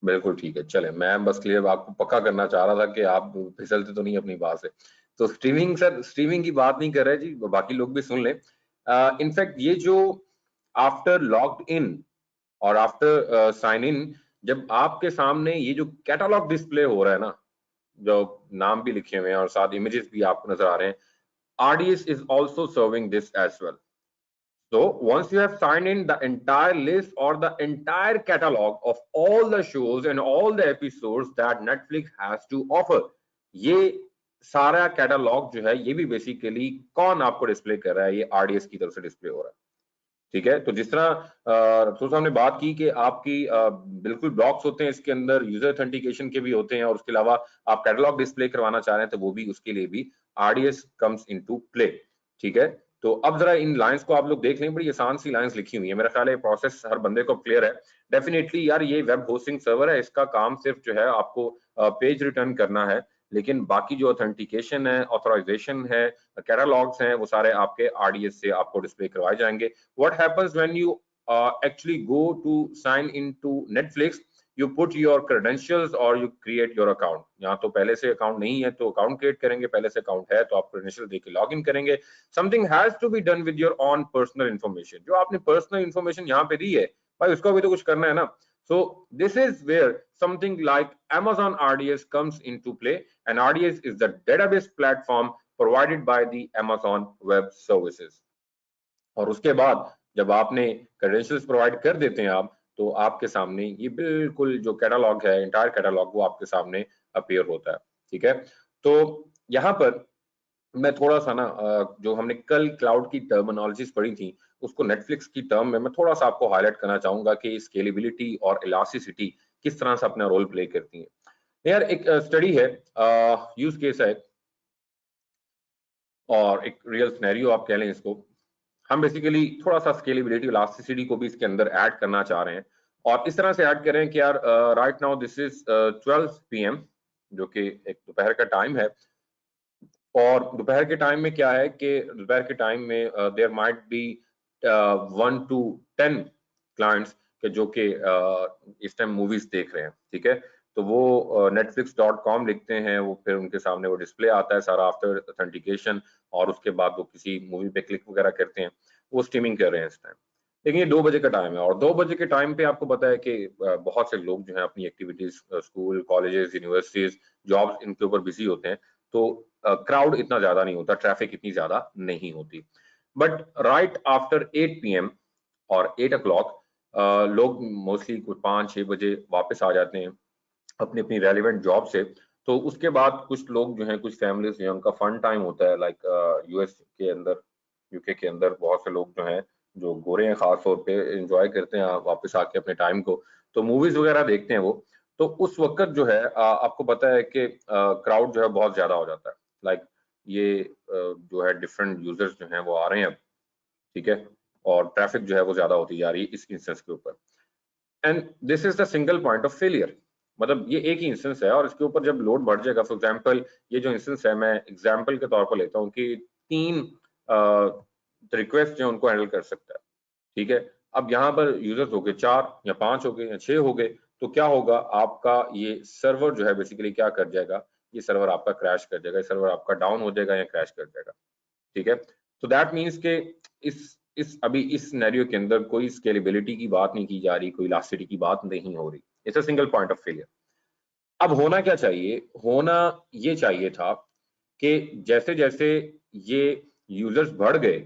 बिल्कुल ठीक है। चले, मैं बस क्लियर आपको पक्का करना चाह रहा था कि आप फिसलते तो नहीं अपनी बात से। तो स्ट्रीमिंग, सर स्ट्रीमिंग की बात नहीं कर रहे जी, बाकी लोग भी सुन लें। इनफैक्ट ये जो आफ्टर लॉग्ड इन और आफ्टर साइन इन, जब आपके सामने ये जो कैटलॉग डिस्प्ले हो रहा है ना, जो नाम भी लिखे हुए हैं और साथ इमेजेस भी आपको नजर आ रहे हैं, RDS is also serving this as well. So once you have signed in the entire list or the entire catalog of all the shows and all the episodes that Netflix has to offer, ये सारा catalogue जो है ये भी basically कौन आपको display कर रहा है? ये RDS की तरफ से डिस्प्ले हो रहा है। ठीक है, तो जिस तरह रसूल साहब ने बात की कि आपकी बिल्कुल ब्लॉक्स होते हैं इसके अंदर, यूजर ऑथेंटिकेशन के भी होते हैं और उसके अलावा आप कैटलॉग डिस्प्ले करवाना चाह रहे हैं तो वो भी, उसके लिए भी RDS कम्स इनटू प्ले। ठीक है, तो अब जरा इन लाइंस को आप लोग देख लें, बड़ी आसान सी लाइंस लिखी हुई है, मेरा ख्याल है प्रोसेस हर बंदे को क्लियर है। डेफिनेटली यार ये वेब होस्टिंग सर्वर है, इसका काम सिर्फ जो है आपको पेज रिटर्न करना है, लेकिन बाकी जो ऑथेंटिकेशन है, ऑथराइजेशन है, कैटलॉग्स हैं, वो सारे आपके RDS से आपको डिस्प्ले करवाए जाएंगे। What happens when you actually go to sign into Netflix? You put your credentials or you create your account. यहाँ तो पहले से अकाउंट नहीं है तो अकाउंट क्रिएट करेंगे, पहले से अकाउंट है तो आप क्रेडेंशियल देके लॉग इन करेंगे। Something has to be done with your own personal information. जो आपने पर्सनल इंफॉर्मेशन यहाँ पे दी है भाई, उसका भी तो कुछ करना है ना। So this is where something like Amazon RDS comes into play, and RDS is the database platform provided by the Amazon Web Services. और उसके बाद जब आपने क्रेडेंशियल्स प्रोवाइड कर देते हैं आप, तो आपके सामने ये बिल्कुल जो कैटलॉग है, इंटायर कैटलॉग, वो आपके सामने अपीयर होता है। ठीक है, तो यहाँ पर मैं थोड़ा सा ना जो हमने कल क्लाउड की टर्मिनोलॉजीज पढ़ी थी, उसको नेटफ्लिक्स की टर्म में मैं थोड़ा सा आपको हाईलाइट करना चाहूंगा कि स्केलेबिलिटी और इलास्टिसिटी किस तरह से अपना रोल प्ले करती है। यार एक स्टडी है, यूज केस है और एक रियल सिनेरियो आप कह लें इसको। हम बेसिकली थोड़ा सा स्केलेबिलिटी, इलास्टिसिटी को भी इसके अंदर ऐड करना चाह रहे हैं, और इस तरह से ऐड करें कि यार right now this is 12 PM, जो कि एक दोपहर का टाइम है, और दोपहर के टाइम में क्या है कि दोपहर के टाइम में there might be 1 to 10 clients के जो कि इस टाइम मूवीज देख रहे हैं। ठीक है, तो वो netflix.com लिखते हैं, वो फिर उनके सामने वो डिस्प्ले आता है सारा आफ्टर ऑथेंटिकेशन, और उसके बाद वो किसी मूवी पे क्लिक वगैरह करते हैं, वो स्ट्रीमिंग कर रहे हैं इस टाइम। लेकिन ये 2 बजे का टाइम है, और 2 बजे के टाइम पे आपको पता है कि बहुत से लोग जो है अपनी activities, school, colleges, universities, jobs, इनके ऊपर बिजी होते हैं, तो क्राउड इतना ज्यादा नहीं होता, ट्रैफिक इतनी ज्यादा नहीं होती। बट राइट आफ्टर 8 PM और 8 o'clock लोग मोस्टली कुछ 5-6 बजे वापस आ जाते हैं अपनी अपनी रेलिवेंट जॉब से। तो उसके बाद कुछ लोग जो हैं, कुछ फैमिलीज जो है, उनका फन टाइम होता है, लाइक यूएस के अंदर, यूके के अंदर बहुत से लोग जो हैं, जो गोरे हैं खास तौर पे, एंजॉय करते हैं वापस आके अपने टाइम को, तो मूवीज वगैरह देखते हैं वो। तो उस वक्त जो है आपको पता है कि क्राउड जो है बहुत ज्यादा हो जाता है, लाइक ये जो है डिफरेंट यूजर्स जो हैं वो आ रहे हैं अब। ठीक है, और ट्रैफिक जो है वो ज्यादा होती जा रही है इस इंस्टेंस के ऊपर, and this is the single point of failure. मतलब ये एक ही इंस्टेंस है, और इसके ऊपर जब लोड बढ़ जाएगा, फॉर एग्जांपल ये जो इंस्टेंस है, मैं एग्जांपल के तौर पर लेता हूँ कि 3 रिक्वेस्ट जो है उनको हैंडल कर सकता है। ठीक है, अब यहाँ पर यूजर्स हो गए 4 या 5 हो गए या 6 हो गए, तो क्या होगा, आपका ये सर्वर जो है बेसिकली क्या कर जाएगा, ये सर्वर आपका क्रैश कर जाएगा, सर्वर आपका डाउन हो जाएगा या क्रैश कर जाएगा। ठीक है, तो दैट मीन्स के इस अभी इस सिनेरियो के अंदर कोई स्केलेबिलिटी की बात नहीं की जा रही, कोई इलास्टिसिटी की बात नहीं हो रही, it's a single point of failure. अब होना क्या चाहिए? होना ये चाहिए था कि जैसे जैसे ये यूजर्स बढ़ गए,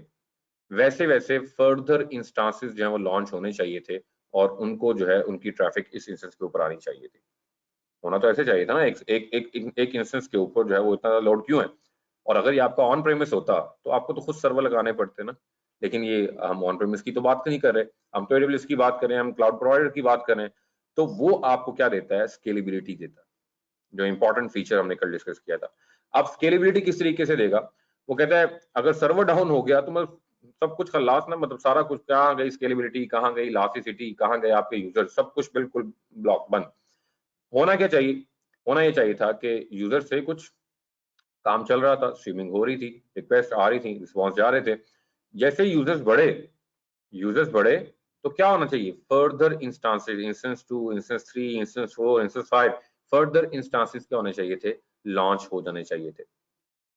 वैसे वैसे फर्दर इंस्टांसेस जो है वो लॉन्च होने चाहिए थे, और उनको जो है उनकी ट्रैफिक इस इंस्टेंस के ऊपर आनी चाहिए थी। होना तो ऐसे चाहिए था ना, एक इंस्टेंस के ऊपर जो है वो इतना लोड क्यों है? और अगर ये आपका ऑन प्रेमिस होता तो आपको तो खुद सर्वर लगाने पड़ते ना। लेकिन ये हम ऑन प्रेमिस की तो बात नहीं कर रहे, हम तो AWS की बात कर रहे हैं, हम क्लाउड प्रोवाइडर की बात कर रहे हैं। तो वो आपको क्या देता है? स्केलेबिलिटी देता है। जो इंपॉर्टेंट फीचर हमने कल डिस्कस किया था। अब स्केलेबिलिटी किस तरीके से देगा, वो कहता है अगर सर्वर डाउन हो गया तो मैं सब कुछ खल्लास ना, मतलब सारा कुछ, कहाँ गई स्केलेबिलिटी, कहाँ गई इलास्टिसिटी, कहाँ गए आपके यूजर, सब कुछ बिल्कुल ब्लॉक बंद। होना क्या चाहिए, होना ये चाहिए था कि यूजर से कुछ काम चल रहा था, स्ट्रीमिंग हो रही थी, रिक्वेस्ट आ रही थी, रिस्पॉन्स जा रहे थे। जैसे ही यूजर्स बढ़े तो क्या होना चाहिए, further instances, instance 2, instance 3, instance 4, instance 5, further instances क्या होने चाहिए थे, लॉन्च हो जाने चाहिए थे।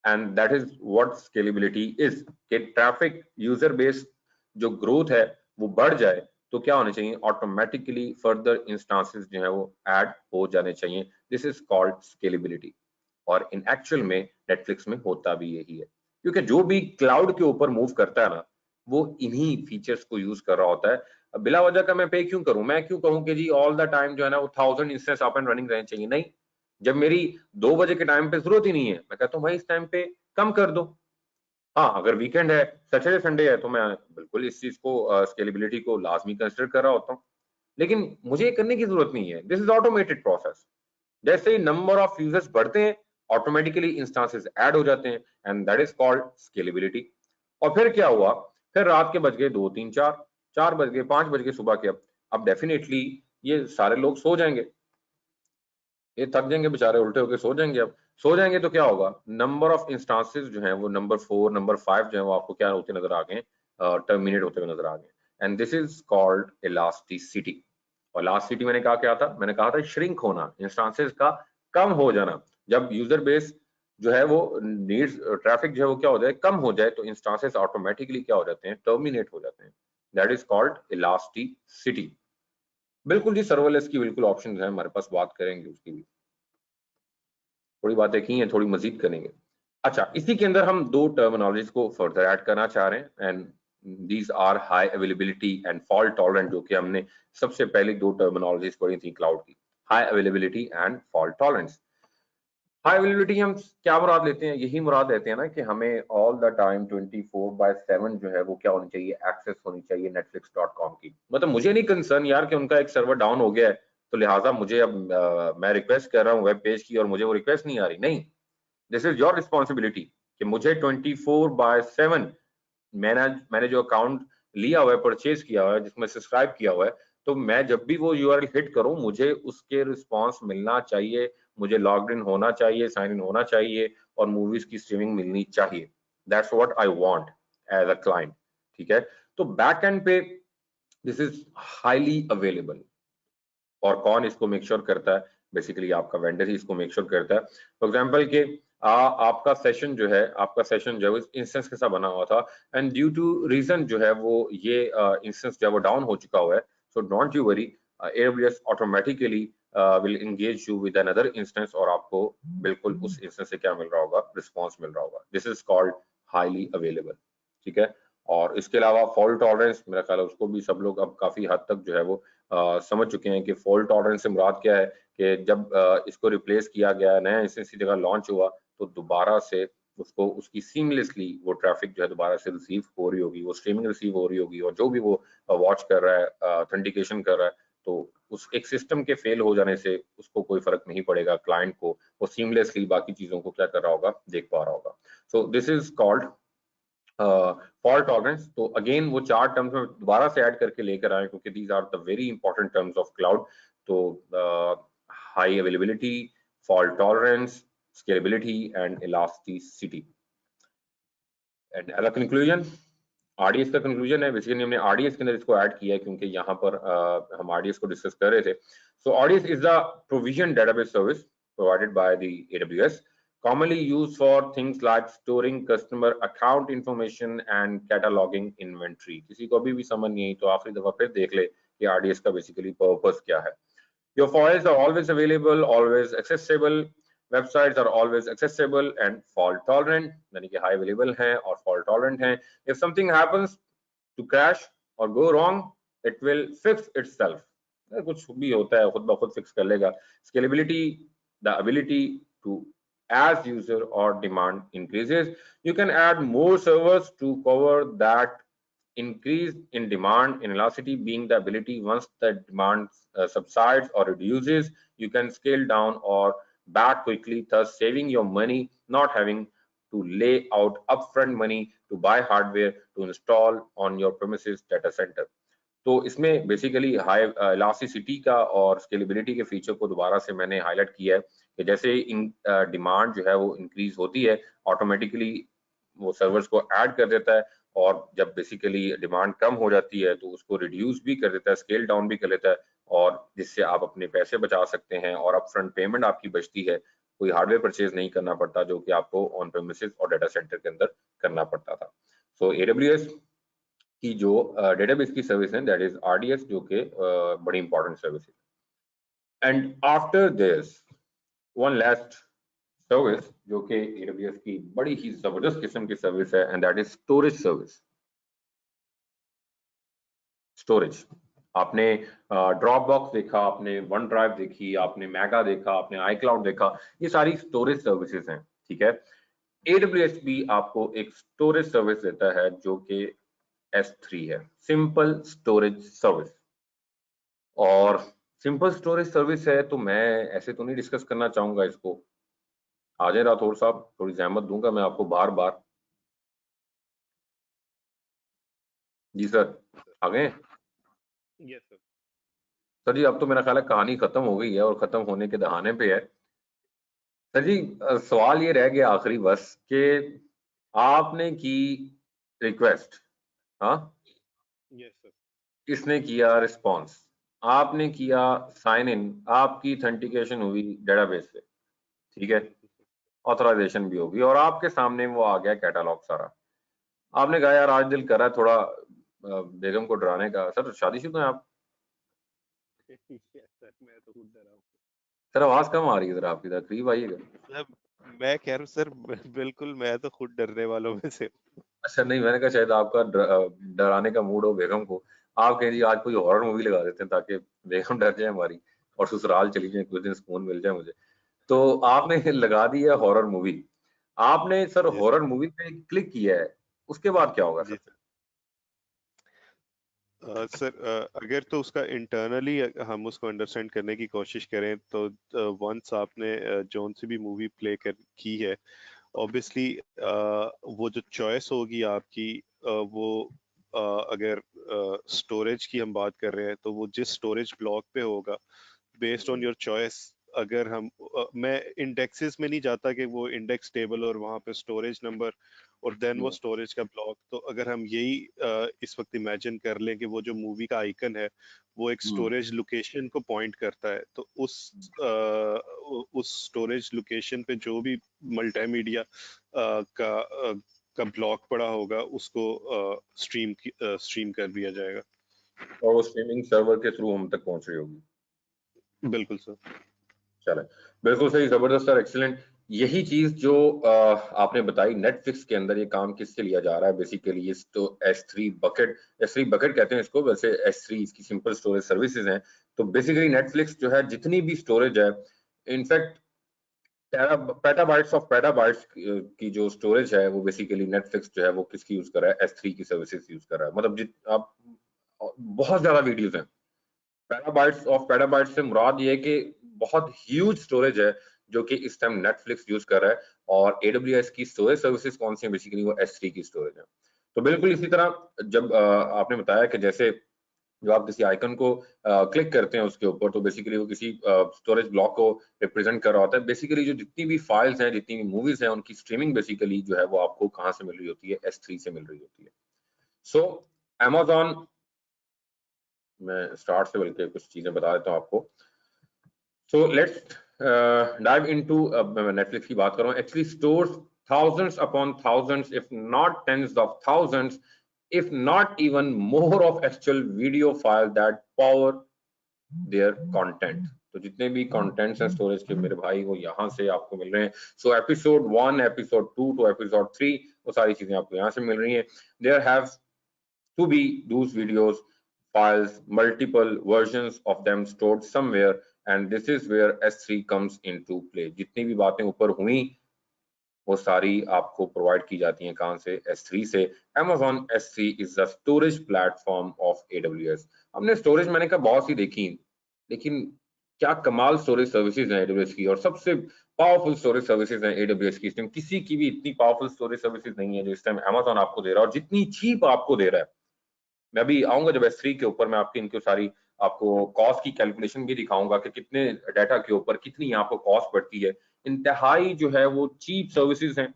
And that is what scalability is, कि ट्रैफिक यूजर बेस जो ग्रोथ है वो बढ़ जाए तो क्या होने चाहिए, ऑटोमेटिकली फर्दर इंस्टांसेस जो है वो ऐड हो जाने चाहिए। This is called scalability. और इन एक्चुअल में नेटफ्लिक्स में होता भी यही है, क्योंकि जो भी क्लाउड के ऊपर मूव करता है ना, वो इन्हीं फीचर्स को यूज कर रहा होता है। अब बिला वजह का मैं पे क्यों करूं, मैं क्यों कहूं कि जी ऑल द टाइम जो है ना वो 1000 इंस्टेंस अप एंड रनिंग रहने चाहिए, नहीं। जब मेरी 2 बजे के टाइम पे जरूरत ही नहीं है, मैं कहता हूँ भाई इस टाइम पे कम कर दो। हाँ, अगर वीकेंड है, सैटरडे संडे है, तो मैं बिल्कुल इस चीज को स्केलेबिलिटी को लाजमी कंसिडर कर रहा होता हूँ। लेकिन मुझे ये करने की जरूरत नहीं है, दिस इज ऑटोमेटेड प्रोसेस। जैसे ही नंबर ऑफ यूजर्स बढ़ते हैं, ऑटोमेटिकली इंस्टांसेस ऐड हो जाते हैं, and that is called scalability. और फिर क्या हुआ, फिर रात के बज गए 2, 3, 4, 4 बज गए, 5 बज गए सुबह के। अब डेफिनेटली ये सारे लोग सो जाएंगे, ये थक जाएंगे बेचारे, उल्टे होके सो जाएंगे। अब सो जाएंगे तो क्या होगा, नंबर ऑफ इंस्टांसेस जो है वो नंबर 4, नंबर 5 जो है वो आपको क्या होते नजर आ गए, टर्मिनेट होते हुए नजर आ गए। And this is called elasticity. और इलास्टिसिटी मैंने कहा क्या था, मैंने कहा था श्रिंक होना, इंस्टांसेस का कम हो जाना। जब यूजर बेस जो है वो नीड्स, ट्रैफिक जो है वो क्या हो जाए, कम हो जाए, तो इंस्टांसेस ऑटोमेटिकली क्या हो जाते हैं, टर्मिनेट हो जाते हैं। That is called elasticity. बिल्कुल जी, सर्वरलेस की बिल्कुल ऑप्शन है हमारे पास, बात करेंगे उसकी भी, थोड़ी बातें की हैं, थोड़ी मजीद करेंगे। अच्छा, इसी के अंदर हम दो टर्मिनोलॉजीज को फर्दर ऐड करना चाह रहे हैं, and these are high availability and fault tolerant, जो कि हमने सबसे पहले दो टर्मिनोलॉजीज पढ़ी थी क्लाउड की, high availability and fault tolerance. High availability हम क्या मुराद लेते हैं, यही मुराद लेते हैं ना कि हमें ऑल द टाइम 24/7 जो है वो क्या होनी चाहिए, एक्सेस होनी चाहिए netflix.com की। मतलब मुझे नहीं कंसर्न यार कि उनका एक सर्वर डाउन हो गया है तो लिहाजा मुझे अब मैं रिक्वेस्ट कर रहा हूँ वेब पेज की और मुझे वो रिक्वेस्ट नहीं आ रही, नहीं। दिस इज योर रिस्पॉन्सिबिलिटी कि मुझे 24/7 मैंने जो अकाउंट लिया हुआ है, परचेज किया हुआ है, जिसमें सब्सक्राइब किया हुआ है, तो मैं जब भी वो यूआरएल हिट करूं मुझे उसके रिस्पॉन्स मिलना चाहिए, मुझे लॉग्ड इन होना चाहिए, साइन इन होना चाहिए, और मूवीज की स्ट्रीमिंग मिलनी चाहिए। That's what I want as a client. ठीक है, तो बैक एंड पे दिस इज हाईली अवेलेबल। और कौन इसको मेक श्योर करता है, बेसिकली आपका वेंडर ही इसको मेक श्योर करता है। फॉर एग्जांपल के आपका सेशन जो है, इंस्टेंस के साथ बना हुआ था, एंड ड्यू टू रीजन जो है वो ये इंस्टेंस जो है वो डाउन हो चुका हुआ है, so don't you worry, AWS automatically will engage you with another instance, और आपको बिल्कुल उस इंस्टेंस से क्या मिल रहा होगा, रिस्पॉन्स मिल रहा होगा। This is called highly available. ठीक है, और इसके अलावा फॉल्ट टॉलरेंस, मेरा ख्याल है उसको भी सब लोग अब काफी हद तक जो है वो समझ चुके हैं कि फॉल्ट टॉलरेंस से मुराद क्या है, कि जब इसको रिप्लेस किया गया, नया इंस्टेंस की जगह लॉन्च हुआ, तो दोबारा से उसको उसकी सीमलेसली वो ट्रैफिक जो है दोबारा से रिसीव हो रही होगी, वो स्ट्रीमिंग रिसीव हो रही होगी, और जो भी वो वॉच कर रहा है, ऑथेंटिकेशन कर रहा है, तो उस एक सिस्टम के फेल हो जाने से उसको कोई फर्क नहीं पड़ेगा, क्लाइंट को वो सीमलेसली बाकी चीजों को क्या कर रहा होगा, देख पा रहा होगा। So this is called fault tolerance. तो अगेन वो चार टर्म्स में दोबारा से ऐड करके लेकर आए, क्योंकि these are the very important terms of cloud. तो high availability, fault tolerance, scalability and elasticity. And as a conclusion, RDS का कंक्लूजन है, बेसिकली हमने आरडीएस के अंदर इसको ऐड किया है क्योंकि यहाँ पर हम आरडीएस को डिस्कस कर रहे थे। So RDS is the provision database service provided by the AWS, commonly used for things like storing customer account information and cataloging inventory। किसी को अभी भी समझ नहीं आई तो आखिरी दफा फिर देख ले कि आरडीएस का बेसिकली पर्पस क्या है। Your files are always available, always accessible, websites are always accessible and fault tolerant, यानी कि high available हैं और fault tolerant हैं। If something happens to crash or go wrong, it will fix itself। कुछ भी होता है खुद ब खुद फिक्स कर लेगा। Scalability, the ability to, as user or demand increases, you can add more servers to cover that increase in demand. Inelasticity being the ability, once the demand subsides or reduces, you can scale down or back quickly, thus saving your money, not having to lay out upfront money to buy hardware to install on your premises data center. तो इसमें basically high elasticity का और scalability के feature को दोबारा से मैंने highlight किया है कि जैसे इन डिमांड जो है वो इंक्रीज होती है, ऑटोमेटिकली वो सर्वर्स को ऐड कर देता है, और जब बेसिकली डिमांड कम हो जाती है तो उसको रिड्यूस भी कर देता है, स्केल डाउन भी कर लेता है, और जिससे आप अपने पैसे बचा सकते हैं और अपफ्रंट पेमेंट आपकी बचती है, कोई हार्डवेयर परचेज नहीं करना पड़ता जो कि आपको ऑन प्रेमिसेस और डाटा सेंटर के अंदर करना पड़ता था। सो AWS की जो डेटाबेस की सर्विस है दैट इज RDS, जो कि बड़ी इंपॉर्टेंट सर्विस है। And after this one last service जो कि AWS की बड़ी ही जबरदस्त किस्म की सर्विस है, and that is storage service. Storage, आपने ड्रॉप बॉक्स देखा, आपने वन ड्राइव देखी, आपने मेगा देखा, आपने iCloud देखा, ये सारी स्टोरेज सर्विसेज हैं, ठीक है। AWS भी आपको एक स्टोरेज सर्विस देता है जो कि S3 है, सिंपल स्टोरेज सर्विस। और सिंपल स्टोरेज सर्विस है तो मैं ऐसे तो नहीं डिस्कस करना चाहूंगा इसको, आ जाए राठौर साहब, थोड़ी जहमत दूंगा मैं आपको बार बार। जी सर, आ गए? Yes sir. सर जी अब तो मेरा ख्याल है कहानी खत्म हो गई है और खत्म होने के दहाने पे है। सर जी सवाल ये रह गया आखिरी बस कि आपने की रिक्वेस्ट, हाँ, यस सर। किसने किया रिस्पॉन्स, आपने किया साइन इन, आपकी ऑथेंटिकेशन हुई डेटाबेस से, ठीक है, बिल्कुल सर। ऑथराइजेशन भी होगी और आपके सामने वो आ गया कैटलॉग सारा। आपने कहा यार आज दिल कर रहा है थोड़ा बेगम को डराने का। सर शादीशुदा हैं आप? यस सर, मैं तो खुद डरा हूँ। सर आवाज कम आ रही है, जरा आपकी तरफ करीब आइएगा। सर, मैं कह रहा हूँ सर, बिल्कुल मैं तो खुद डरने वालों में से हूँ। अच्छा नहीं, मैंने कहा शायद आपका डराने का मूड हो बेगम को, आप कह रही आज कोई हॉरर मूवी लगा देते हैं ताकि बेगम डर जाए हमारी और ससुराल चली जाए, कुछ दिन सुकून मिल जाए मुझे। तो आपने लगा दी है हॉरर मूवी, आपने sir yes horror sir. Movie पे क्लिक किया है, उसके बाद क्या होगा जी सर? सर। सर, अगर तो उसका इंटरनली हम उसको अंडरस्टैंड करने की कोशिश करें तो वंस आपने जौन सी भी मूवी प्ले कर की है, ऑब्वियसली वो जो चॉइस होगी आपकी, वो अगर स्टोरेज की हम बात कर रहे हैं तो वो जिस स्टोरेज ब्लॉक पे होगा, बेस्ड ऑन योर चॉइस, अगर हम मैं इंडेक्सेस में नहीं जाता कि वो इंडेक्स टेबल और वहाँ पे स्टोरेज नंबर और देन वो स्टोरेज का ब्लॉक, तो अगर हम यही इस वक्त इमेजिन कर लें कि वो जो मूवी का आइकन है वो एक स्टोरेज लोकेशन को पॉइंट करता है, तो उस स्टोरेज लोकेशन पे जो भी मल्टीमीडिया का ब्लॉक पड़ा होगा उसको स्ट्रीम कर दिया जाएगा। और वो स्ट्रीमिंग सर्वर के थ्रू हम तक पहुंच रही होगी। बिल्कुल सर। चले, बिल्कुल सही, जबरदस्त सर, एक्सीलेंट। यही चीज जो आपने बताई, नेटफ्लिक्स के अंदर ये काम किससे लिया जा रहा है बेसिकली, ये तो S3 बकेट, S3 बकेट कहते हैं इसको, वैसे S3 इसकी सिंपल स्टोरेज सर्विसेज हैं। तो बेसिकली नेटफ्लिक्स जो है जितनी भी स्टोरेज है, इनफैक्ट पेटाबाइट्स ऑफ पेटाबाइट्स की जो स्टोरेज है वो बेसिकली नेटफ्लिक्स जो है वो किसकी यूज कर रहा है, S3 की सर्विसेज यूज कर रहा है। मतलब आप बहुत ज्यादा वीडियोस हैं, पेटाबाइट्स ऑफ पेटाबाइट्स से मुराद ये है कि बहुत ह्यूज स्टोरेज है जो कि इस टाइम नेटफ्लिक्स यूज कर रहा है, और AWS की स्टोरेज सर्विसेज कौन सी है, बेसिकली वो S3 की स्टोरेज है। तो बिल्कुल इसी तरह जब आपने बताया कि जैसे जो आप किसी आइकन को क्लिक करते हैं उसके ऊपर, तो बेसिकली वो किसी स्टोरेज ब्लॉक को रिप्रेजेंट कर रहा होता है। बेसिकली जो जितनी भी फाइल्स हैं, जितनी भी मूवीज हैं, उनकी स्ट्रीमिंग बेसिकली जो है वो आपको कहाँ से मिल रही होती है, S3 से मिल रही होती है। सो Amazon, मैं स्टार्ट से बल्कि कुछ चीजें बता देता हूँ आपको। So let's dive into Netflix की बात करूँ, actually stores thousands upon thousands, if not tens of thousands, if not even more of actual video file that power their content. तो जितने भी कंटेंट्स हैं स्टोरेज के मेरे भाई वो यहाँ से आपको मिल रहे हैं। So episode 1, episode 2 to episode 3, वो सारी चीजें आपको यहाँ से मिल रही हैं। There have to be those videos files, multiple versions of them stored somewhere, and this is where S3 comes into play. जितनी भी बातें ऊपर हुई वो सारी आपको प्रोवाइड की जाती हैं कहाँ से, S3 से। Amazon S3 is the storage platform of AWS। हमने स्टोरेज मैंने कहा बहुत सी देखी, लेकिन क्या कमाल स्टोरेज सर्विसेज हैं एडब्ल्यूएस की, और सबसे पावरफुल स्टोरेज सर्विसेज हैं एडब्ल्यूएस की। इस टाइम किसी की भी इतनी पावरफुल स्टोरेज सर्विसेज नहीं है जो इस टाइम अमेजॉन आपको दे रहा है, और जितनी चीप आपको दे रहा है। मैं भी आऊंगा जब S3 के ऊपर, मैं आपकी इनकी सारी आपको कॉस्ट की कैलकुलेशन भी दिखाऊंगा कि कितने डाटा के ऊपर कितनी आपको कॉस्ट पड़ती है। इंतहाई जो है वो चीप सर्विसेज हैं,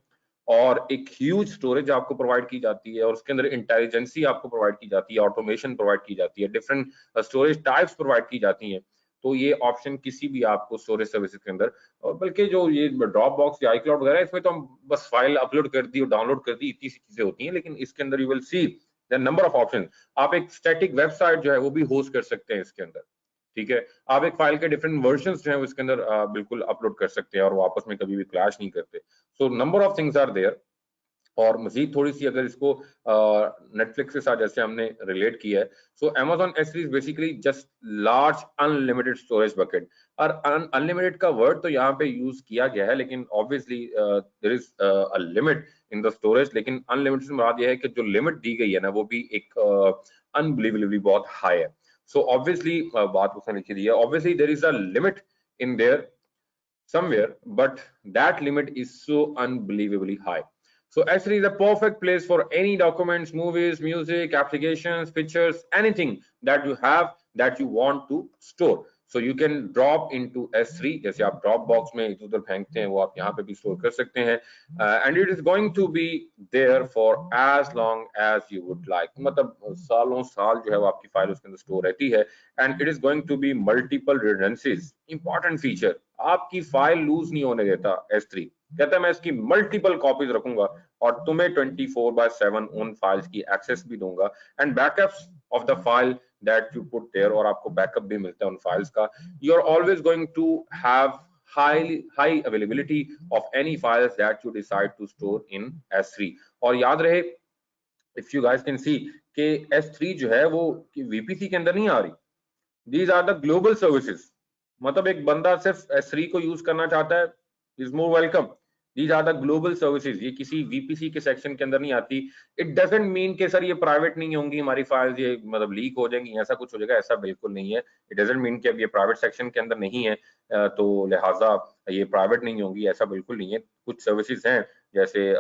और एक ह्यूज स्टोरेज आपको प्रोवाइड की जाती है, और उसके अंदर इंटेलिजेंसी आपको प्रोवाइड की जाती है, ऑटोमेशन प्रोवाइड की जाती है, डिफरेंट स्टोरेज टाइप्स प्रोवाइड की जाती हैं। तो ये ऑप्शन किसी भी आपको स्टोरेज सर्विसेज के अंदर, और बल्कि जो ये ड्रॉप बॉक्स या iCloud वगैरह, इसमें तो हम बस फाइल अपलोड कर दी और डाउनलोड कर दी, इतनी सी चीजें होती हैं। लेकिन इसके अंदर you will see the number of option. आप एक स्टैटिक वेबसाइट जो है वो भी होस्ट कर सकते हैं इसके अंदर, ठीक है। आप एक फाइल के डिफरेंट वर्जन जो है इसके अंदर बिल्कुल अपलोड कर सकते हैं, और वो आपस में कभी भी क्लैश नहीं करते। So number of things are there. और मजीद थोड़ी सी अगर इसको नेटफ्लिक्स के साथ जैसे हमने रिलेट किया है, so Amazon S3 is basically just large unlimited storage bucket. और अनलिमिटेड का वर्ड तो यहाँ पे यूज किया गया है, लेकिन obviously there is a limit in the storage. लेकिन अनलिमिटेड से मुराद यह है कि जो लिमिट दी गई है ना, वो भी एक अनबिलीवेबली बहुत हाई है। सो ऑब्वियसली बात उसने लिखी दी है, obviously there is a limit in there somewhere, but that limit is so unbelievably high. So S3 is a perfect place for any documents, movies, music, applications, pictures, anything that you have that you want to store. So you can drop into S3, जैसे आप drop box में इधर उधर फेंकते हैं, वो आप यहाँ पे भी स्टोर कर सकते हैं। And it is going to be there for as long as you would like, मतलब सालों साल जो है वो आपकी फाइल उसके अंदर स्टोर रहती है। And it is going to be multiple redundancies. Important feature, आपकी फाइल लूज नहीं होने देता S3। कहता है मैं इसकी मल्टीपल कॉपीज रखूंगा, और तुम्हें 24/7 उन फाइल्स की एक्सेस भी दूंगा, and backups of the file that you put there, और आपको बैकअप भी मिलता है उन फाइल्स का। You are always going to have high availability of any files that you decide to store in S3। और याद रहे, if you guys can see कि S3 जो है वो VPC के अंदर नहीं आ रही। These are the global services। मतलब एक बंदा सिर्फ S3 को यूज करना चाहता है, is more welcome. These are the global services। ये किसी VPC के सेक्शन के अंदर नहीं आती। इट डजंट मीन कि सर ये प्राइवेट नहीं होंगी हमारी फाइल्स, ये मतलब लीक हो जाएंगी, ऐसा कुछ हो जाएगा, ऐसा बिल्कुल नहीं है। इट डजंट मीन कि अब ये प्राइवेट सेक्शन के अंदर नहीं है तो लिहाजा ये प्राइवेट नहीं होंगी, ऐसा बिल्कुल नहीं है। कुछ सर्विसेज हैं जैसे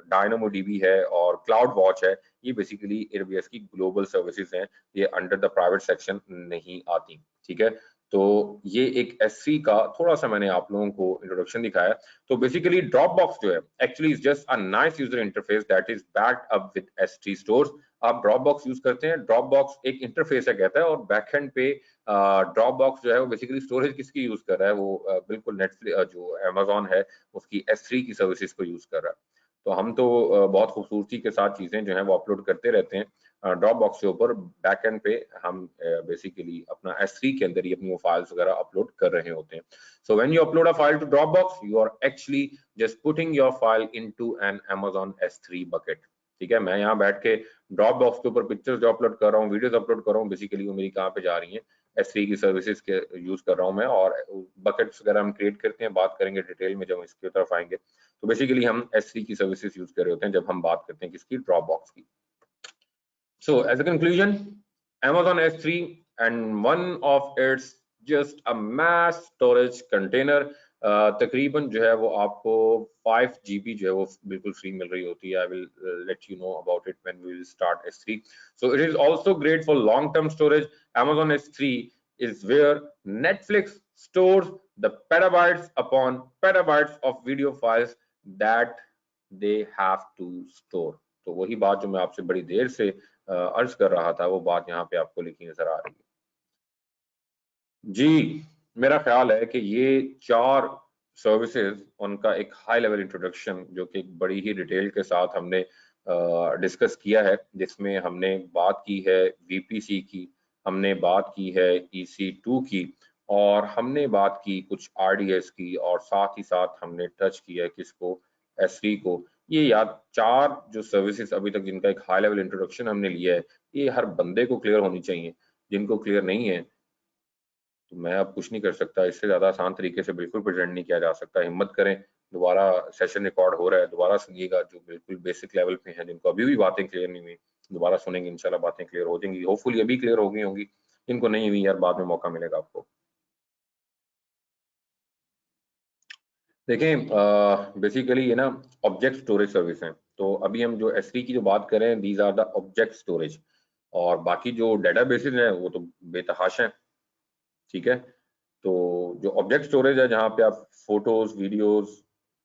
डायनामो डीबी है और क्लाउड वॉच है, ये बेसिकली एडब्ल्यूएस की ग्लोबल सर्विसेज हैं, ये अंडर द प्राइवेट सेक्शन नहीं आती, ठीक है। तो ये एक S3 का थोड़ा सा मैंने आप लोगों को इंट्रोडक्शन दिखाया। तो बेसिकली ड्रॉपबॉक्स जो है actually is just a nice user interface that is backed up with S3 stores. आप ड्रॉपबॉक्स यूज करते हैं, ड्रॉपबॉक्स एक इंटरफेस है कहता है, और बैकएंड पे ड्रॉपबॉक्स जो है वो बेसिकली स्टोरेज किसकी यूज कर रहा है, वो बिल्कुल नेटफ्लिक्स जो Amazon है उसकी S3 की सर्विसेज को यूज कर रहा है। तो हम तो बहुत खूबसूरती के साथ चीजें जो है वो अपलोड करते रहते हैं ड्रॉप बॉक्स के ऊपर। बैकएंड पे हम बेसिकली अपना S3 के अंदर ही अपनी वो फाइल्स वगैरह अपलोड कर रहे होते हैं। So when you upload a file to Dropbox, you are actually just putting your file into an Amazon S3 bucket, ठीक है। मैं यहाँ बैठ के ड्रॉप बॉक्स के ऊपर पिक्चर्स जो अपलोड कर रहा हूँ, वीडियोस अपलोड कर रहा हूँ, बेसिकली वो मेरी कहाँ पे जा रही हैं, S3 की सर्विसेज के यूज कर रहा हूँ मैं। और बकेट्स वगैरह हम क्रिएट करते हैं, बात करेंगे डिटेल में जब हम इसकी तरफ आएंगे। तो बेसिकली हम S3 की सर्विसेज यूज कर रहे होते हैं जब हम बात करते हैं किसकी, ड्रॉप बॉक्स की। So as a conclusion, Amazon S3 and one of its just a mass storage container, तकरीबन जो है वो आपको 5 GB जो है वो बिल्कुल फ्री मिल रही होती है। I will let you know about it when we will start S3. So it is also great for long-term storage. Amazon S3 is where Netflix stores the petabytes upon petabytes of video files that they have to store. तो वही बात जो मैं आपसे बड़ी देर से अर्ज कर रहा था, वो बात यहाँ पे आपको लिखी नजर आ रही है। जी, मेरा ख्याल है कि ये 4 सर्विसेज, उनका एक हाई लेवल इंट्रोडक्शन जो कि एक बड़ी ही डिटेल के साथ हमने डिस्कस किया है, जिसमें हमने बात की है VPC की, हमने बात की है EC2 की, और हमने बात की कुछ RDS की, और साथ ही साथ हमने टच किया किसको, S3 को। ये याद 4 जो सर्विसेज अभी तक जिनका एक हाई लेवल इंट्रोडक्शन हमने लिया है, ये हर बंदे को क्लियर होनी चाहिए। जिनको क्लियर नहीं है तो मैं अब कुछ नहीं कर सकता, इससे ज्यादा आसान तरीके से बिल्कुल प्रेजेंट नहीं किया जा सकता। हिम्मत करें, दोबारा सेशन रिकॉर्ड हो रहा है, दोबारा सुनिएगा। जो बिल्कुल बेसिक लेवल पे हैं, जिनको अभी भी बातें क्लियर नहीं हुई, दोबारा सुनेंगे, इंशाल्लाह बातें क्लियर हो जाएंगी। होपफुली अभी क्लियर हो गई होंगी, जिनको नहीं हुई यार बाद में मौका मिलेगा आपको। देखें बेसिकली ये ना ऑब्जेक्ट स्टोरेज सर्विस है। तो अभी हम जो S3 की जो बात कर रहे हैं, these are the object storage, और बाकी जो डेटाबेसेस हैं वो तो बेतहाशा हैं, ठीक है। तो जो ऑब्जेक्ट स्टोरेज है, जहाँ पे आप फोटोज, वीडियोज,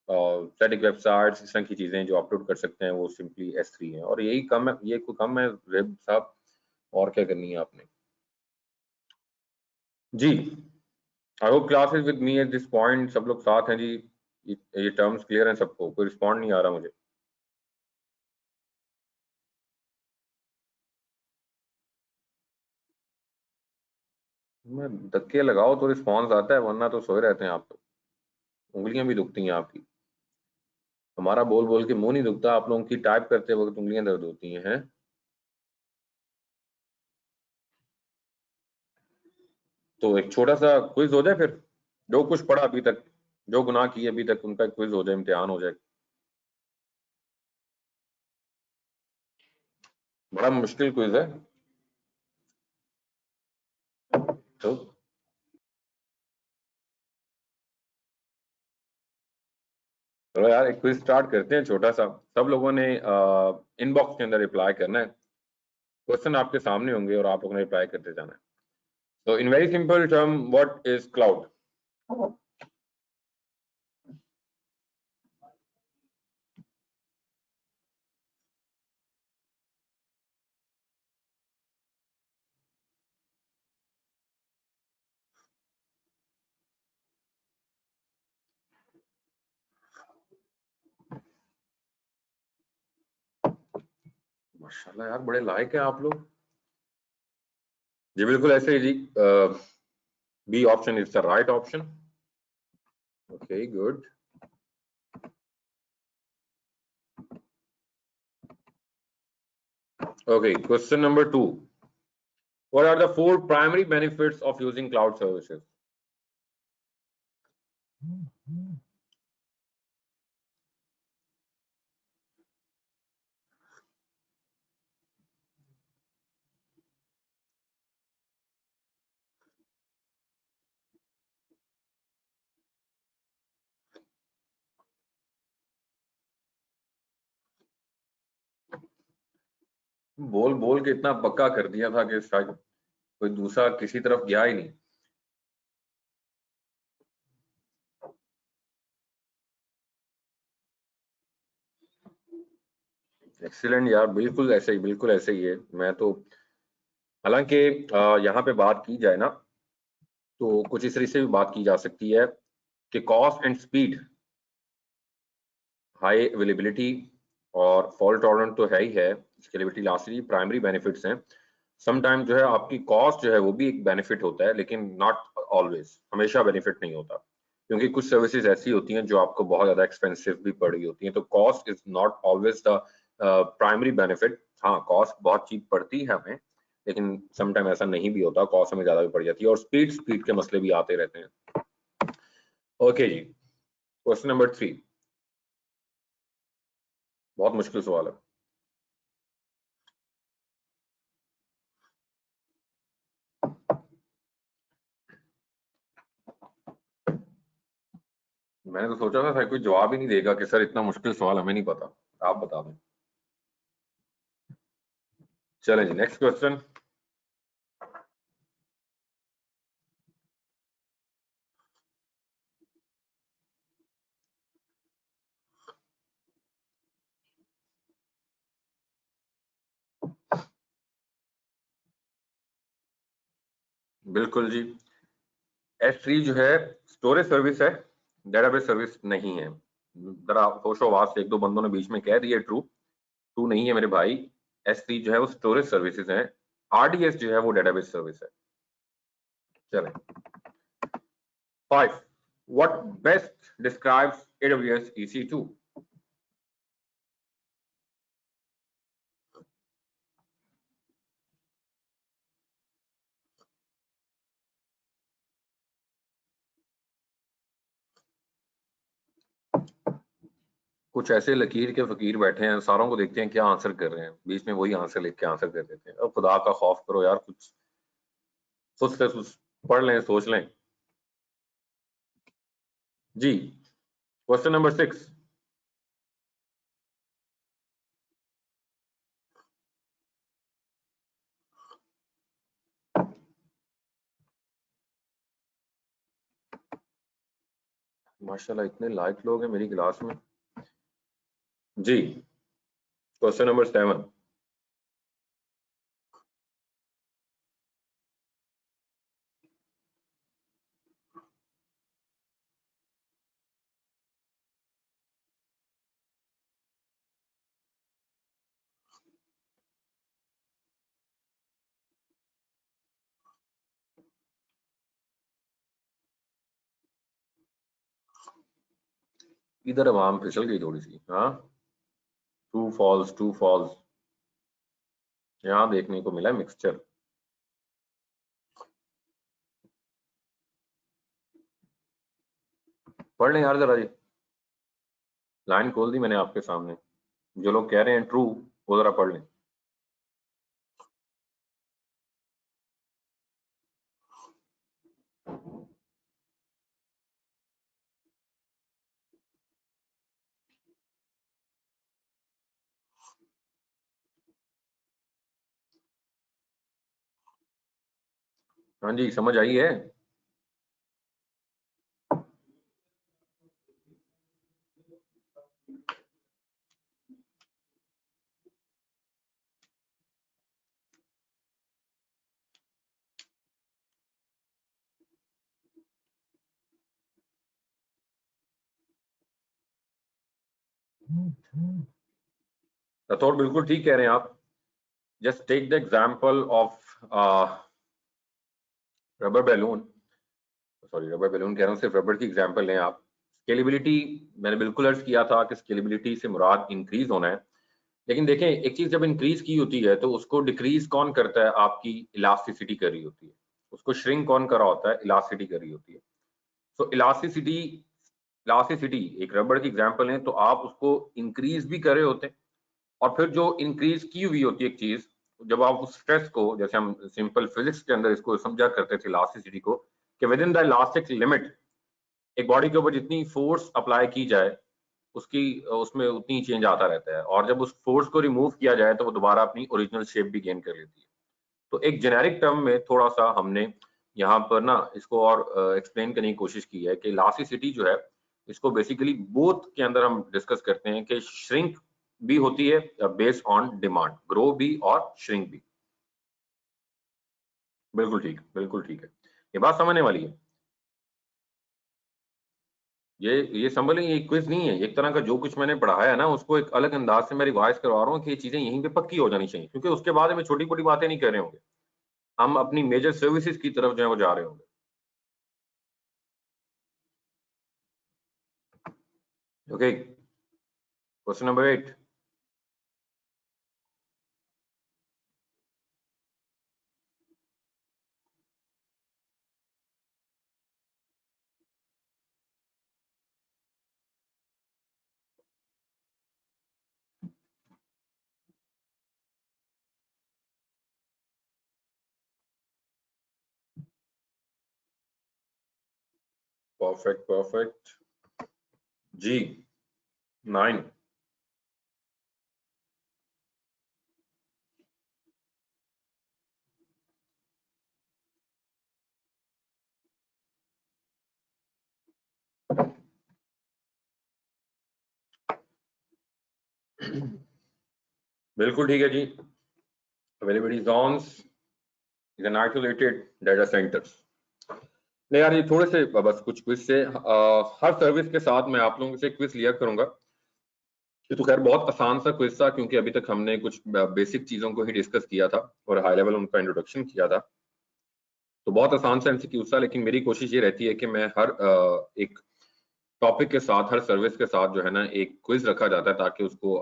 स्टैटिक वेबसाइट्स, इस तरह की चीजें जो अपलोड कर सकते हैं, वो सिंपली S3 है। और यही कम है, ये कोई कम है रेब साहब, और क्या करनी है आपने। जी, I hope class is with me at this point. सब लोग साथ हैं जी, ये टर्म्स क्लियर हैं सबको? कोई रिस्पॉन्ड नहीं आ रहा मुझे। मैं धक्के लगाओ तो रिस्पॉन्स आता है, वरना तो सोए रहते हैं आप तो। उंगलियां भी दुखती हैं आपकी। हमारा बोल बोल के मुंह नहीं दुखता, आप लोगों की टाइप करते वक्त उंगलियां दर्द होती हैं। तो एक छोटा सा क्विज हो जाए फिर, जो कुछ पढ़ा अभी तक, जो गुनाह किए अभी तक, उनका क्विज हो जाए, इम्तिहान हो जाए। बड़ा मुश्किल क्विज है। तो चलो यार, एक क्विज स्टार्ट करते हैं छोटा सा। सब लोगों ने इनबॉक्स के अंदर रिप्लाई करना है। क्वेश्चन आपके सामने होंगे और आप लोगों ने रिप्लाई करते जाना है। तो in very simple term, what is cloud? माशाल्लाह यार, बड़े लायक हैं आप लोग। जी बिल्कुल ऐसे ही जी। B option is the right option. Okay, good. Okay, question number 2. What are the 4 primary benefits of using cloud services? बोल बोल के इतना पक्का कर दिया था कि शायद कोई दूसरा किसी तरफ गया ही नहीं। एक्सीलेंट यार, बिल्कुल ऐसे ही, बिल्कुल ऐसे ही है। मैं तो हालांकि यहाँ पे बात की जाए ना, तो कुछ इस तरीके से भी बात की जा सकती है कि cost and speed, high availability और फॉल्ट टॉलरेंट तो है ही है, स्केलेबिलिटी लास्टली प्राइमरी बेनिफिट्स हैं। समटाइम जो है आपकी कॉस्ट जो है वो भी एक बेनिफिट होता है, लेकिन नॉट ऑलवेज, हमेशा बेनिफिट नहीं होता, क्योंकि कुछ सर्विसेज ऐसी होती हैं जो आपको बहुत ज्यादा एक्सपेंसिव भी पड़ रही होती हैं। तो cost is not always the primary benefit. हाँ, कॉस्ट बहुत चीप पड़ती है हमें, लेकिन समटाइम ऐसा नहीं भी होता, कॉस्ट हमें ज्यादा भी पड़ जाती है। और स्पीड के मसले भी आते रहते हैं। ओके जी, क्वेश्चन नंबर 3। बहुत मुश्किल सवाल है। मैंने तो सोचा था कोई जवाब ही नहीं देगा कि सर इतना मुश्किल सवाल हमें नहीं पता, आप बता दें। चलें जी, नेक्स्ट क्वेश्चन। बिल्कुल जी, S3 जो है स्टोरेज सर्विस है, डेटाबेस सर्विस नहीं है। जरा होशो आवाज से एक दो बंदों ने बीच में कह दिया ट्रू, ट्रू नहीं है मेरे भाई। S3 जो है वो स्टोरेज सर्विसेज है, RDS जो है वो डेटाबेस सर्विस है। चलें। 5. What best describes AWS EC2? कुछ ऐसे लकीर के फकीर बैठे हैं, सारों को देखते हैं क्या आंसर कर रहे हैं, बीच में वही आंसर लिख के आंसर कर देते हैं। अब खुदा का खौफ करो यार, कुछ खुद से पढ़ लें, सोच लें। जी, क्वेश्चन नंबर 6, माशाल्लाह इतने लाइक लोग हैं मेरी क्लास में जी। क्वेश्चन नंबर 7, इधर आवाम फिसल गई थोड़ी सी। हाँ, ट्रू फॉल्स, ट्रू फॉल्स यहाँ देखने को मिला मिक्सचर। पढ़ लें यार जरा जी, लाइन खोल दी मैंने आपके सामने, जो लोग कह रहे हैं ट्रू वो जरा पढ़ लें। हाँ जी, समझ आई है। राठौर बिल्कुल ठीक कह रहे हैं आप। Just take the example of rubber balloon, sorry rubber balloon कह रहा हूँ, सिर्फ रबर की एग्जांपल लें आप। स्केलेबिलिटी, मैंने बिल्कुल अर्ज किया था कि स्केलेबिलिटी से मुराद इंक्रीज होना है, लेकिन देखें एक चीज जब इंक्रीज की होती है तो उसको डिक्रीज कौन करता है? आपकी इलास्टिसिटी कर रही होती है। उसको श्रिंक कौन कर रहा होता है? इलास्टिसिटी कर रही होती है। तो इलास्टिसिटी, इलास्टिसिटी एक रबर की एग्जांपल है, तो आप उसको इंक्रीज भी कर रहे होते हैं, और फिर जो इंक्रीज की हुई होती है एक चीज, जब आप उस स्ट्रेस को, जैसे हम सिंपल फिजिक्स के अंदर इसको समझा करते थे इलास्टिसिटी को, कि with in the elastic limit एक बॉडी के ऊपर जितनी फोर्स अप्लाई की जाए उसकी उसमें उतनी चेंज आता रहता है, और जब उस फोर्स को रिमूव किया जाए तो वो दोबारा अपनी ओरिजिनल शेप भी गेन कर लेती है। तो एक जेनेरिक टर्म में थोड़ा सा हमने यहाँ पर ना इसको और एक्सप्लेन करने की कोशिश की है कि इलास्टिसिटी जो है, इसको बेसिकली बोथ के अंदर हम डिस्कस करते हैं कि श्रिंक भी होती है बेस्ड ऑन डिमांड, ग्रो भी और श्रिंक भी। बिल्कुल ठीक, बिल्कुल ठीक है, ये बात समझने वाली है। ये संभल ये क्विज नहीं है, एक तरह का जो कुछ मैंने पढ़ाया है ना उसको एक अलग अंदाज से मैं रिवाइज करवा रहा हूँ कि ये चीजें यहीं पे पक्की हो जानी चाहिए, क्योंकि उसके बाद में छोटी मोटी बातें नहीं कर रहे होंगे, हम अपनी मेजर सर्विसेज की तरफ जो है वो जा रहे होंगे। Okay, question number 8, perfect perfect जी। 9, बिल्कुल ठीक है जी। Availability zones is an isolated data centres. नहीं यार, ये थोड़े से बस कुछ क्विज से हर सर्विस के साथ मैं आप लोगों से क्विज लिया करूंगा। ये तो खैर बहुत आसान सा क्विज था, क्योंकि अभी तक हमने कुछ बेसिक चीजों को ही डिस्कस किया था और हाई लेवल उनका इंट्रोडक्शन किया था, तो बहुत आसान सा एमसीक्यू था। लेकिन मेरी कोशिश ये रहती है कि मैं हर एक टॉपिक के साथ, हर सर्विस के साथ जो है ना एक क्विज रखा जाता है, ताकि उसको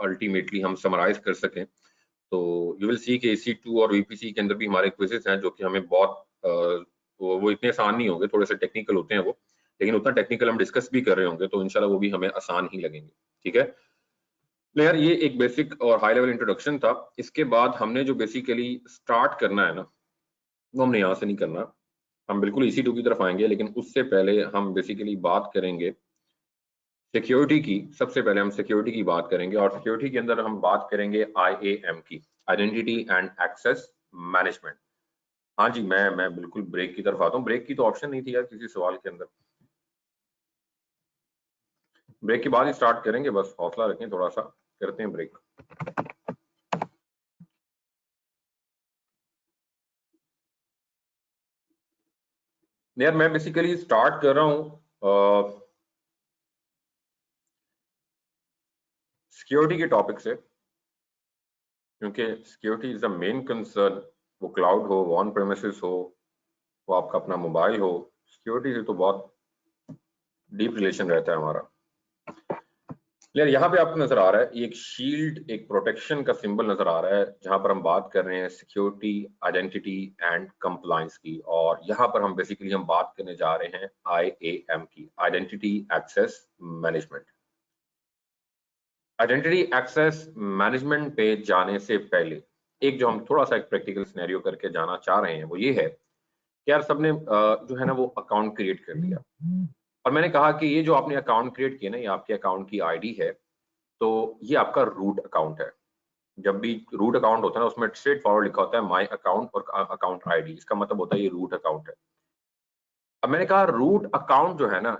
अल्टीमेटली हम समराइज कर सकें। तो यू विल सी कि AC2 और VPC के अंदर भी हमारे क्विजेस हैं जो कि हमें बहुत वो इतने आसान नहीं होंगे, थोड़े से टेक्निकल होते हैं वो, लेकिन उतना टेक्निकल हम डिस्कस भी कर रहे होंगे तो इंशाल्लाह वो भी हमें आसान ही लगेंगे। ठीक है, तो यार ये एक बेसिक और हाई लेवल इंट्रोडक्शन था। इसके बाद हमने जो बेसिकली स्टार्ट करना है ना, वो हमने यहाँ से नहीं करना, हम बिल्कुल EC2 की तरफ आएंगे, लेकिन उससे पहले हम बेसिकली बात करेंगे सिक्योरिटी की, सबसे पहले हम सिक्योरिटी की बात करेंगे और सिक्योरिटी के अंदर हम बात करेंगे IAM की, आइडेंटिटी एंड एक्सेस मैनेजमेंट। हाँ जी, मैं बिल्कुल ब्रेक की तरफ आता हूँ। ब्रेक की तो ऑप्शन नहीं थी यार किसी सवाल के अंदर। ब्रेक के बाद ही स्टार्ट करेंगे, बस हौसला रखें, थोड़ा सा करते हैं ब्रेक। यार मैं बेसिकली स्टार्ट कर रहा हूँ सिक्योरिटी के टॉपिक से, क्योंकि security is the main concern. वो क्लाउड हो, ऑन प्रेमिसेस हो, वो आपका अपना मोबाइल हो, सिक्योरिटी से तो बहुत डीप रिलेशन रहता है हमारा। यार यहाँ पे आपको नजर आ रहा है ये एक शील्ड, एक प्रोटेक्शन का सिंबल नजर आ रहा है, जहां पर हम बात कर रहे हैं सिक्योरिटी, आइडेंटिटी एंड कंप्लायंस की। और यहाँ पर हम बेसिकली हम बात करने जा रहे हैं IAM की, identity access management. Identity access management पे जाने से पहले एक जो हम थोड़ा सा एक प्रैक्टिकल सिनेरियो करके जाना चाह रहे हैं वो ये है कि यार सबने जो है ना वो अकाउंट क्रिएट कर लिया, और मैंने कहा कि ये जो आपने अकाउंट क्रिएट किया ना, ये आपके अकाउंट की आईडी है, तो ये आपका रूट अकाउंट है। जब भी रूट अकाउंट होता है ना, उसमें स्ट्रेट फॉरवर्ड लिखा होता है माय अकाउंट और अकाउंट आईडी, इसका मतलब होता है ये रूट अकाउंट है। अब मैंने कहा रूट अकाउंट जो है ना,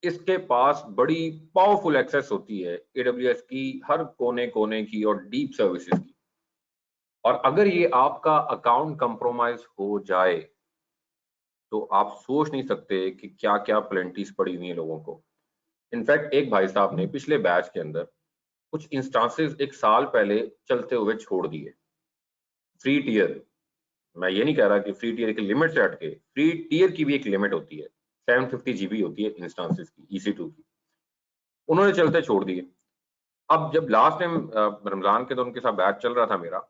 इसके पास बड़ी पावरफुल एक्सेस होती है AWS की, हर कोने कोने की और डीप सर्विसेज की। और अगर ये आपका अकाउंट कंप्रोमाइज हो जाए तो आप सोच नहीं सकते कि क्या क्या प्लेंटीज पड़ी हुई है लोगों को। इनफैक्ट एक भाई साहब ने पिछले बैच के अंदर कुछ इंस्टांसेस एक साल पहले चलते हुए छोड़ दिए। फ्री टियर, मैं ये नहीं कह रहा कि फ्री टियर की लिमिट से हटके, फ्री टियर की भी एक लिमिट होती है, 750 GB होती है इंस्टांसेस की, EC2 की, उन्होंने चलते छोड़ दिए। अब जब लास्ट टाइम रमजान के तो उनके साथ बैच चल रहा था मेरा,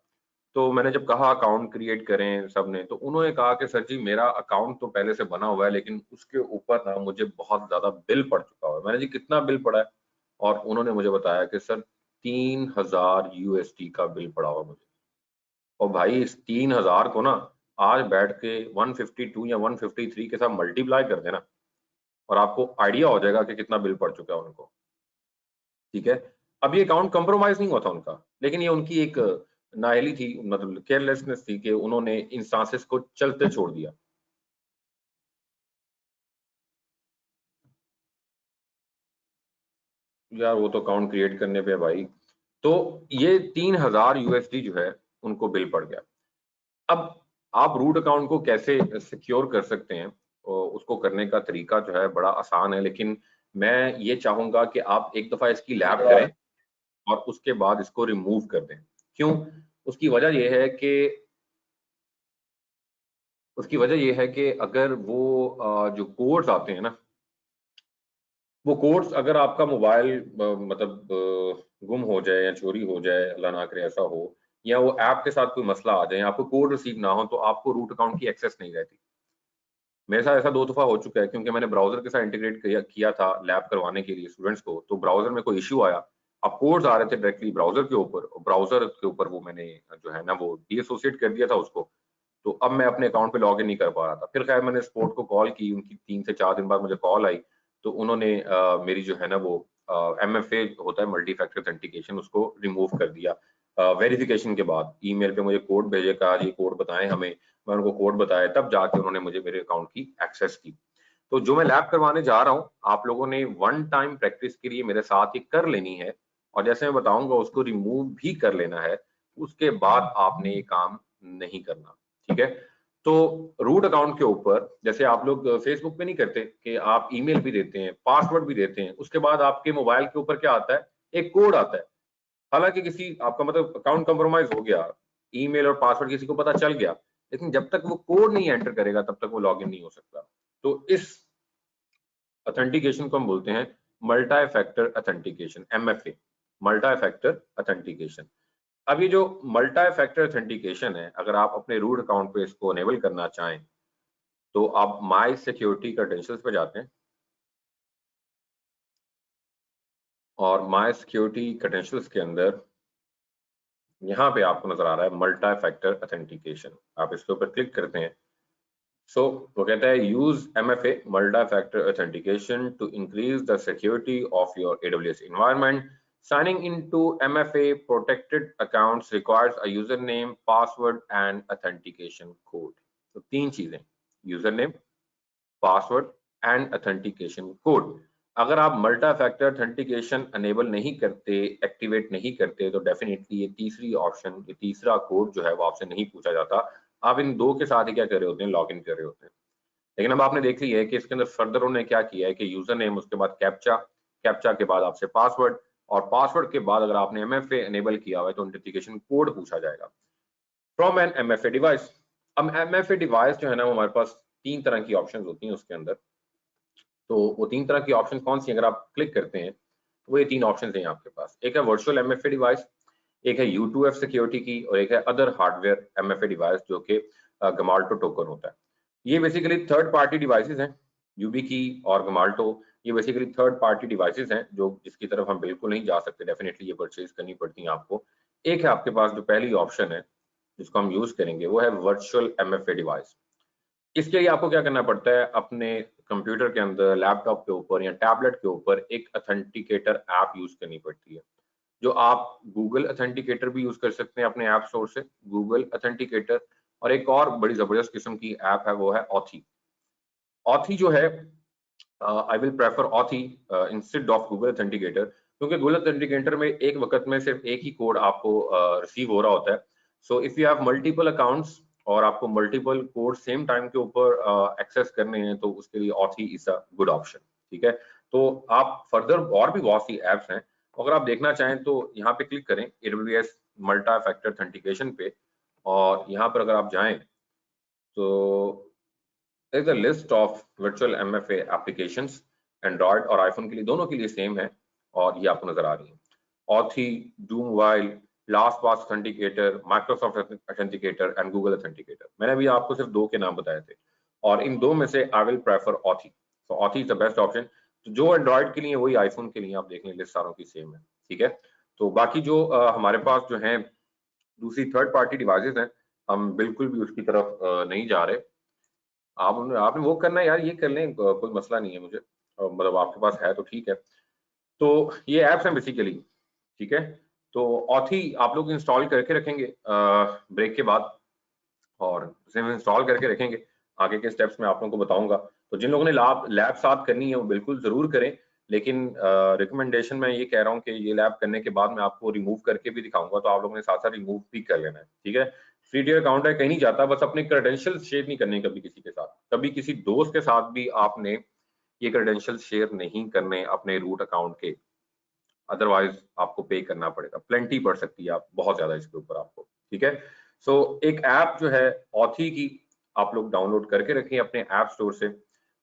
तो मैंने जब कहा अकाउंट क्रिएट करें सबने, तो उन्होंने कहा कि सर जी मेरा अकाउंट तो पहले से बना हुआ है, लेकिन उसके ऊपर ना मुझे बहुत ज्यादा बिल पड़ चुका हुआ है। मैंने जी कितना बिल पड़ा है? और उन्होंने मुझे बताया कि सर 3000 USD का बिल पड़ा हुआ मुझे। और भाई इस 3000 को ना आज बैठ के 152 या 153 के साथ मल्टीप्लाई कर देना, और आपको आइडिया हो जाएगा कि कितना बिल पड़ चुका है उनको। ठीक है, अब ये अकाउंट कंप्रोमाइज नहीं हुआ था उनका, लेकिन ये उनकी एक नाअहली थी, मतलब केयरलेसनेस थी कि उन्होंने इंस्टांसेस को चलते छोड़ दिया। यार वो तो अकाउंट क्रिएट करने पे है भाई। तो ये 3000 USD जो है उनको बिल पड़ गया। अब आप रूट अकाउंट को कैसे सिक्योर कर सकते हैं, उसको करने का तरीका जो है बड़ा आसान है, लेकिन मैं ये चाहूंगा कि आप एक दफा इसकी लैब करें और उसके बाद इसको रिमूव कर दें। क्यों? उसकी वजह यह है कि उसकी वजह यह है कि अगर वो जो कोड्स आते हैं ना, वो कोड्स अगर आपका मोबाइल मतलब गुम हो जाए या चोरी हो जाए, अल्लाह ना करे ऐसा हो, या वो ऐप के साथ कोई मसला आ जाए, आपको कोड रिसीव ना हो, तो आपको रूट अकाउंट की एक्सेस नहीं रहती। मेरे साथ ऐसा 2 दफा हो चुका है, क्योंकि मैंने ब्राउजर के साथ इंटीग्रेट किया था लैब करवाने के लिए स्टूडेंट्स को, तो ब्राउजर में कोई इश्यू आया। अब कोड्स आ रहे थे डायरेक्टली ब्राउजर के ऊपर, ब्राउजर के ऊपर वो मैंने जो है ना वो डीएसोसिएट कर दिया था उसको। तो अब मैं अपने अकाउंट पे लॉग इन नहीं कर पा रहा था। फिर खैर मैंने सपोर्ट को कॉल की, उनकी 3 से 4 दिन बाद मुझे कॉल आई, तो उन्होंने मेरी जो है ना वो MFA होता है, मल्टी फैक्टर ऑथेंटिकेशन, उसको रिमूव कर दिया। वेरिफिकेशन के बाद ईमेल पे मुझे कोड भेजे, कहा ये कोड बताएं हमें। मैं उनको कोड बताया, तब जाके उन्होंने मुझे मेरे अकाउंट की एक्सेस की। तो जो मैं लैब करवाने जा रहा हूँ, आप लोगों ने वन टाइम प्रैक्टिस के लिए मेरे साथ ही कर लेनी है, और जैसे मैं बताऊंगा उसको रिमूव भी कर लेना है। उसके बाद आपने ये काम नहीं करना। ठीक है? तो रूट अकाउंट के ऊपर जैसे आप लोग फेसबुक पे नहीं करते कि आप ईमेल भी देते हैं, पासवर्ड भी देते हैं, उसके बाद आपके मोबाइल के ऊपर क्या आता है? एक कोड आता है। हालांकि किसी आपका मतलब अकाउंट कंप्रोमाइज हो गया, ईमेल और पासवर्ड किसी को पता चल गया, लेकिन जब तक वो कोड नहीं एंटर करेगा तब तक वो लॉगिन नहीं हो सकता। तो इस ऑथेंटिकेशन को हम बोलते हैं multi factor authentication, MFA, multi factor authentication. अब ये जो मल्टी फैक्टर ऑथेंटिकेशन है, अगर आप अपने रूट अकाउंट पे इसको अनेबल करना चाहें, तो आप माई सिक्योरिटी क्रेडेंशियल्स पे जाते हैं, और माई सिक्योरिटी क्रेडेंशियल्स के अंदर यहाँ पे आपको नजर आ रहा है मल्टी फैक्टर ऑथेंटिकेशन। आप इसके ऊपर क्लिक करते हैं, सो वो कहता है use MFA multi factor authentication to increase the security of your AWS environment. Signing into MFA protected accounts requires a username, password and authentication code. तो तीन चीजें, username, password and authentication code. अगर आप मल्टी फैक्टर ऑथेंटिकेशन अनेबल नहीं करते, activate नहीं करते, तो डेफिनेटली ये तीसरी ऑप्शन, ये तीसरा कोड जो है वो आपसे नहीं पूछा जाता। आप इन दो के साथ ही क्या कर रहे होते हैं, लॉग इन कर रहे होते हैं। लेकिन अब आपने देख लिया है कि इसके अंदर फर्दर उन्होंने क्या किया है कि यूजर नेम, उसके बाद कैप्चा, कैप्चा के बाद आपसे पासवर्ड, और पासवर्ड के बाद अगर आपने MFA एनेबल किया हुआ है तो ऑथेंटिकेशन कोड पूछा जाएगा फ्रॉम एन MFA डिवाइस। अब MFA डिवाइस जो है ना वो हमारे पास तीन तरह की ऑप्शंस होती हैं उसके अंदर। तो वो तीन तरह की ऑप्शन कौन सी, अगर आप क्लिक करते हैं तो वो ये तीन ऑप्शन हैं आपके पास। एक है वर्चुअल MFA डिवाइस, एक है U2F सिक्योरिटी की, और एक है अदर हार्डवेयर MFA डिवाइस जो कि गमाल्टो टोकन होता है। ये बेसिकली थर्ड पार्टी डिवाइसेस हैं, यूबी की और गमाल्टो, ये बेसिकली थर्ड पार्टी डिवाइसेस हैं जो जिसकी तरफ हम बिल्कुल नहीं जा सकते, डेफिनेटली ये परचेज करनी पड़ती है आपको। एक है आपके पास जो पहली ऑप्शन है जिसको हम यूज करेंगे वो है वर्चुअल MFA डिवाइस। इसके लिए आपको क्या करना पड़ता है, अपने कंप्यूटर के अंदर, लैपटॉप के ऊपर या टैबलेट के ऊपर एक ऑथेंटिकेटर ऐप यूज करनी पड़ती है, जो आप गूगल ऑथेंटिकेटर भी यूज कर सकते हैं अपने ऐप स्टोर से, गूगल ऑथेंटिकेटर, और एक और बड़ी जबरदस्त किस्म की ऐप है वो है ऑथी। ऑथी जो है, I will prefer Authy instead of Google authenticator, क्योंकि गूगल ऑथेंटिकेटर में एक वक्त में सिर्फ एक ही कोड आपको रिसीव हो रहा होता है। So if you have multiple accounts और आपको मल्टीपल कोड सेम टाइम के ऊपर एक्सेस करने हैं तो उसके लिए ऑथी इज अ गुड ऑप्शन। ठीक है, तो आप फर्दर और भी बहुत सी एप्स हैं, अगर आप देखना चाहें तो यहाँ पे क्लिक करें AWS मल्टी फैक्टर ऑथेंटिकेशन पे, और यहाँ पर अगर आप जाएं तो there is a list of virtual MFA applications, Android और आईफोन के लिए, दोनों के लिए सेम है, और ये आपको नजर आ रही है। Authy, Duo Mobile, LastPass authenticator, Microsoft authenticator and Google authenticator. मैंने अभी आपको सिर्फ दो के नाम बताए थे, और इन दो में से आई विल प्रेफर ऑथी। तो Authy is the best option. तो जो एंड्रॉइड के लिए वही आईफोन के लिए, आप देख लें लिस्ट सारों की सेम है। ठीक है, तो बाकी जो हमारे पास जो है दूसरी थर्ड पार्टी डिवाइसेस हैं, हम बिल्कुल भी उसकी तरफ नहीं जा रहे। आपने वो करना है यार, ये कर लें, कोई मसला नहीं है मुझे, मतलब आपके पास है तो ठीक है। तो ये ऐप्स हैं बेसिकली। ठीक है, तो ऑथी आप लोग इंस्टॉल करके रखेंगे ब्रेक के बाद, और उसे इंस्टॉल करके रखेंगे। आगे के स्टेप्स में आप लोगों को बताऊंगा। तो जिन लोगों ने लैब साथ करनी है वो बिल्कुल जरूर करें, लेकिन रिकमेंडेशन मैं ये कह रहा हूँ कि ये लैब करने के बाद मैं आपको रिमूव करके भी दिखाऊंगा, तो आप लोगों ने साथ साथ रिमूव भी कर लेना है। ठीक है, फ्री टियर अकाउंट है, कहीं नहीं जाता, बस अपने क्रेडेंशियल्स शेयर नहीं करने कभी किसी के साथ, कभी किसी दोस्त के साथ भी आपने ये क्रेडेंशियल्स शेयर नहीं करने अपने रूट अकाउंट के, अदरवाइज आपको पे करना पड़ेगा, प्लेंटी पड़ सकती है आप बहुत ज्यादा इसके ऊपर आपको। ठीक है, सो एक ऐप जो है ऑथी की, आप लोग डाउनलोड करके रखें अपने ऐप स्टोर से।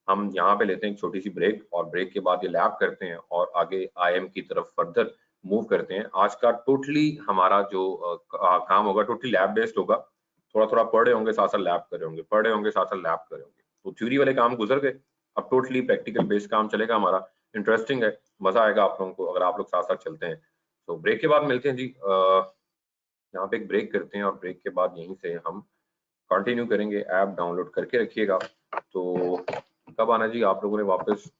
हम यहाँ पे लेते हैं एक छोटी सी ब्रेक, और ब्रेक के बाद ये लैब करते हैं और आगे IM की तरफ फर्दर मूव करते हैं। आज का टोटली हमारा जो काम होगा टोटली लैब बेस्ड होगा, थोड़ा थोड़ा पढ़ रहे होंगे साथ साथ लैब कर रहे होंगे, पढ़ रहे होंगे साथ साथ लैब कर रहे होंगे। तो थ्योरी वाले काम गुजर गए, अब टोटली प्रैक्टिकल बेस्ड काम चलेगा हमारा। इंटरेस्टिंग है, मजा आएगा आप लोगों को अगर आप लोग साथ साथ चलते हैं। तो ब्रेक के बाद मिलते हैं जी, यहाँ पे एक ब्रेक करते हैं, और ब्रेक के बाद यहीं से हम कंटिन्यू करेंगे। ऐप डाउनलोड करके रखिएगा। तो कब आना जी आप लोगों ने वापस,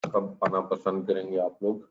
कब आना पसंद करेंगे आप लोग?